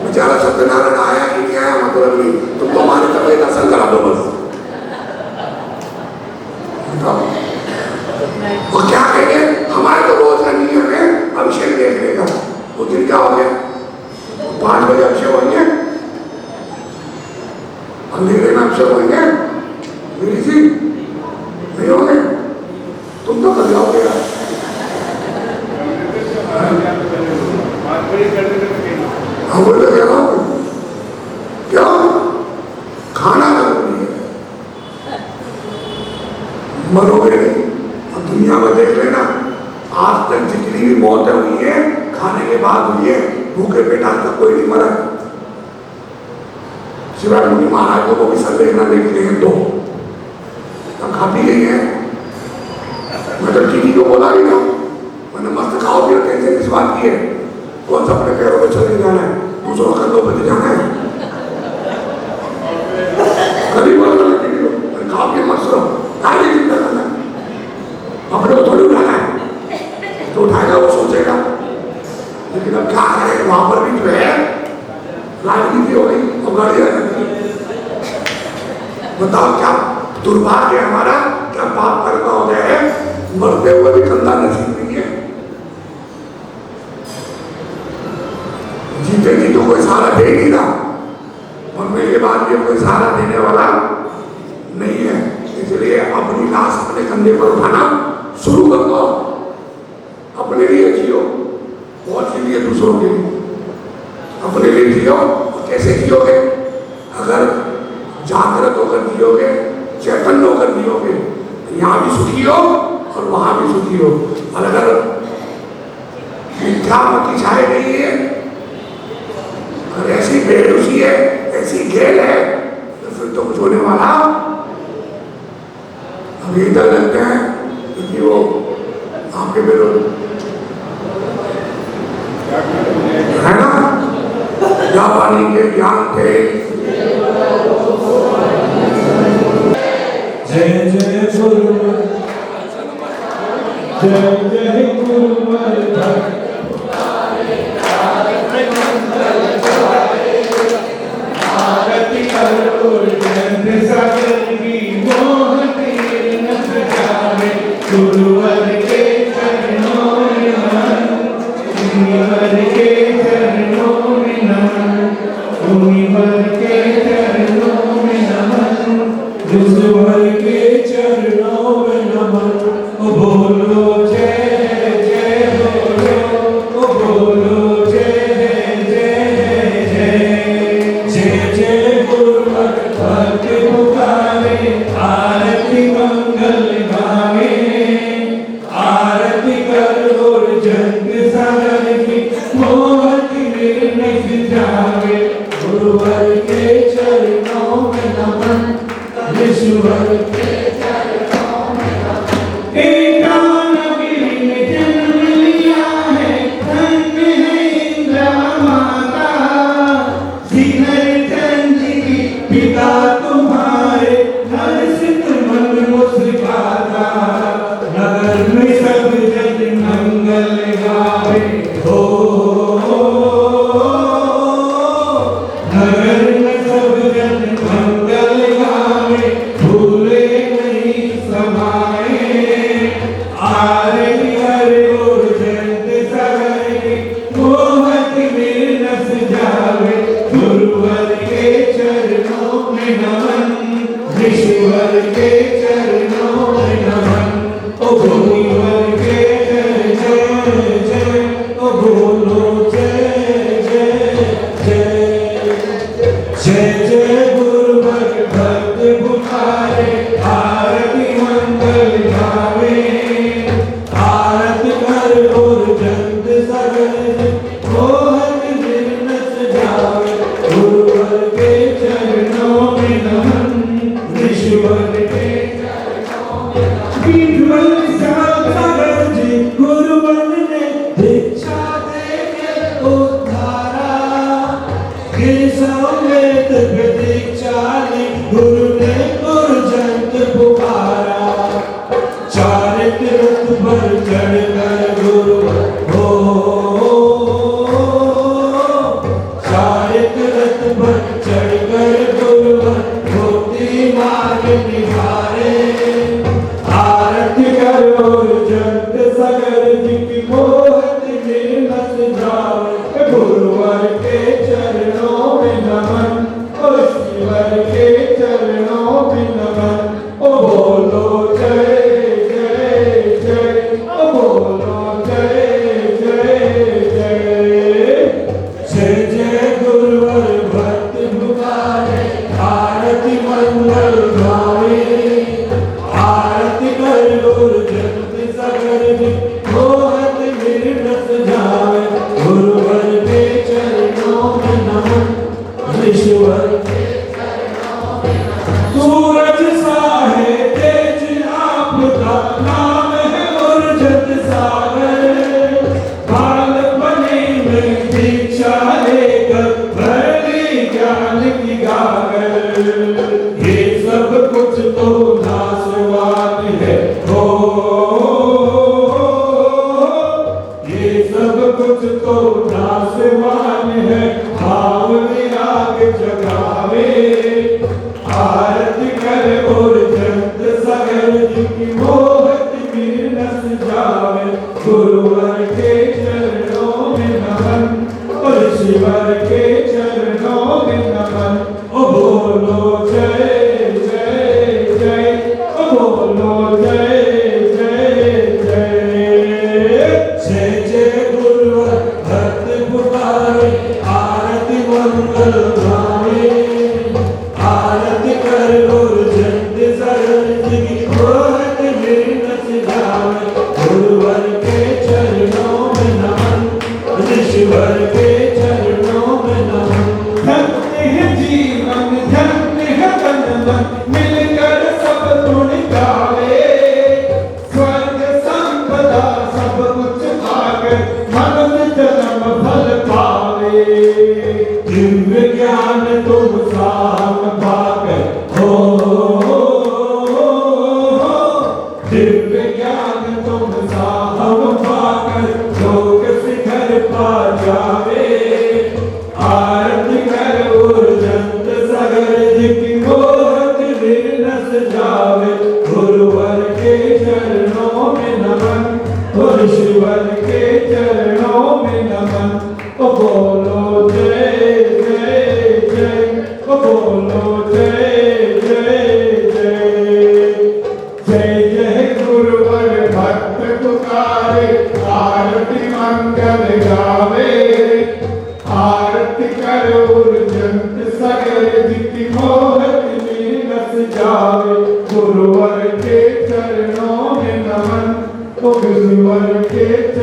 बेचारा सत्यनारायण आया कि नहीं आया मतलब नहीं, तुम तो हमारे तब दर्शन करा दो बस। और क्या कहेंगे, हमारे तो रोज का नियम है अभिषेक देखने का। वो दिन क्या हो गया, 5 बजे अभिषेक होंगे, अंधेरे में अभिषेक होंगे, नहीं होंगे, तुम तो कर जाओगे। हम बोलते क्या क्या खाना जरूरी है, मरोगे नहीं। अब दुनिया में देख लेना, आज तक जितनी भी मौतें हुई है खाने के बाद हुई है, भूखे पेट आज तक कोई नहीं मरा, सिवाय मुनि महाराज को भी सब देखना देखते हैं तो खा पी गई है। मैं तो टीवी को बोला भी था, मैंने मस्त खाओ पियो, टेंशन किस बात की है, कौन सा अपने पैरों पर चले जाना है, दूसरों का दो बजे जाना है। कभी बोला था टीवी को, खाओ पियो मस्त रहो, आगे चिंता करना, अपने को थोड़ी उठाना है, तो उठाएगा वो सोचेगा। लेकिन अब क्या करें, वहां पर भी जो है राजनीति हो गई और गाड़ी आ जाती है। बताओ क्या दुर्भाग्य हमारा, क्या पाप करना हो गया है, मरते हुए भी कंधा नसीब नहीं है। जीते जी तो कोई सहारा दे नहीं रहा, और मेरे बाद भी कोई सहारा देने वाला नहीं है। इसलिए अपनी लाश अपने कंधे पर उठाना शुरू कर दो, अपने लिए जियो, बहुत के लिए, दूसरों के लिए, अपने लिए जियो। कैसे जियोगे? अगर जागृत होकर जियोगे, चैतन्य होकर जियोगे, यहाँ भी सुखी हो और वहां भी सुखी हो। और अगर मिथ्यामती छाए नहीं है, अगर ऐसी बेरुसी है, ऐसी खेल है, तो फिर तो कुछ होने वाला अभी इधर लगते हैं, क्योंकि वो आपके विरुद्ध है ना, जापानी के ज्ञान थे। जय जय गुरुवर, जय जय गुरुवर, आरती करो जन सागर की मोह तीर न सजावे, गुरुवर के चरणों में नमन, गुरुवर के चरणों में नमन, गुरुवर के चरणों में नमन, गुरुवर के चरणों में नमन। ओ बोलो जय जय बोलो, ओ बोलो जय जय जय जय जय गुरुवर, भक्त पुकारे आरती मंगल गावे, आरती कर और जग सागर की मोहती निर्मित जावे, गुरुवर के चरणों में नमन, ईश्वर के चरणों में नमन। एकानगिरी में जन्म लिया है, धन्य है इंद्र माता, श्रीहरि चंद जी की पिता तुम्हारे, हर्षित मन मुस्कुराता, नगर में सब जन मंगल गावे। नगर में सब जन मंगल गावे, भूले नहीं समाए, आरती हरि और जयंत सागर की मोहत में नस जावे, गुरुवर के चरणों में नमन, ईश्वर के चरणों में नमन, ओ गुरुवर के चढ़कर गुरुवर हो, शायद रथ पर चढ़कर गुरुवर होती मार्ग निहारे। आरती करो जगत सगर जी की मोहत में मत जाओ, गुरुवर के चरणों में नमन, ओ ईश्वर के चरणों में नमन। ओ बोलो जय जय जय, ओ बोलो जय जय जय। जय जय गुरुवर भक्त पुकारे, आरती मंगल गावे। आरती कर गुरु जगत सगर जी मोहत निर्नस जावे, गुरुवर के चरणों में नमन, ईश्वर के चरणों में नमन। सूरज सा है तेज आपका, नाम है उर्जत सागर। बालपने में दीक्षा लेकर भर ली ज्ञान की गागर। ये सब कुछ तो नाशवान है हो, ये सब कुछ तो नाशवान है, भाव में आग जगावे। आरती कर और जगत सगर जी की मोहत में नस जावे, गुरुवर के चरणों में नमन, और ईश्वर के चरणों में नमन। ओ बोलो जय जय जय, ओ बोलो जय जय जय। जय जय गुरुवर भक्त पुकारे, आरती मंगल गावे। आरती कर गुरु जगत सगर जी की मोहत में नस जावे, गुरुवर के चरणों में नमन, ईश्वर के चरणों में नमन। धन्य है जीवन, धन्य है तन मन, मिलकर सब गुण गावे। स्वर्ग संपदा सब कुछ पाकर, मगन जन्म फल पावे। दिव्य ज्ञान तुम साम पाकर हो, दिव्य ज्ञान तुम साम पाकर, योग शिखर पा जावे। आरती कर उर्जत सगर जी की मोहत निर्नस जावे, गुरुवर के चरणों में नमन, और ईश्वर के चरणों में नमन। ओ बोलो जय जय जय, ओ बोलो जय जय जय। जय जय गुरुवर भक्त पुकारे, आरती मंगल गावे। आरती करो जगत सगर जी की मोहत में नस जावे, गुरुवर के चरणों में नमन, ओ गुरुवर के चरणों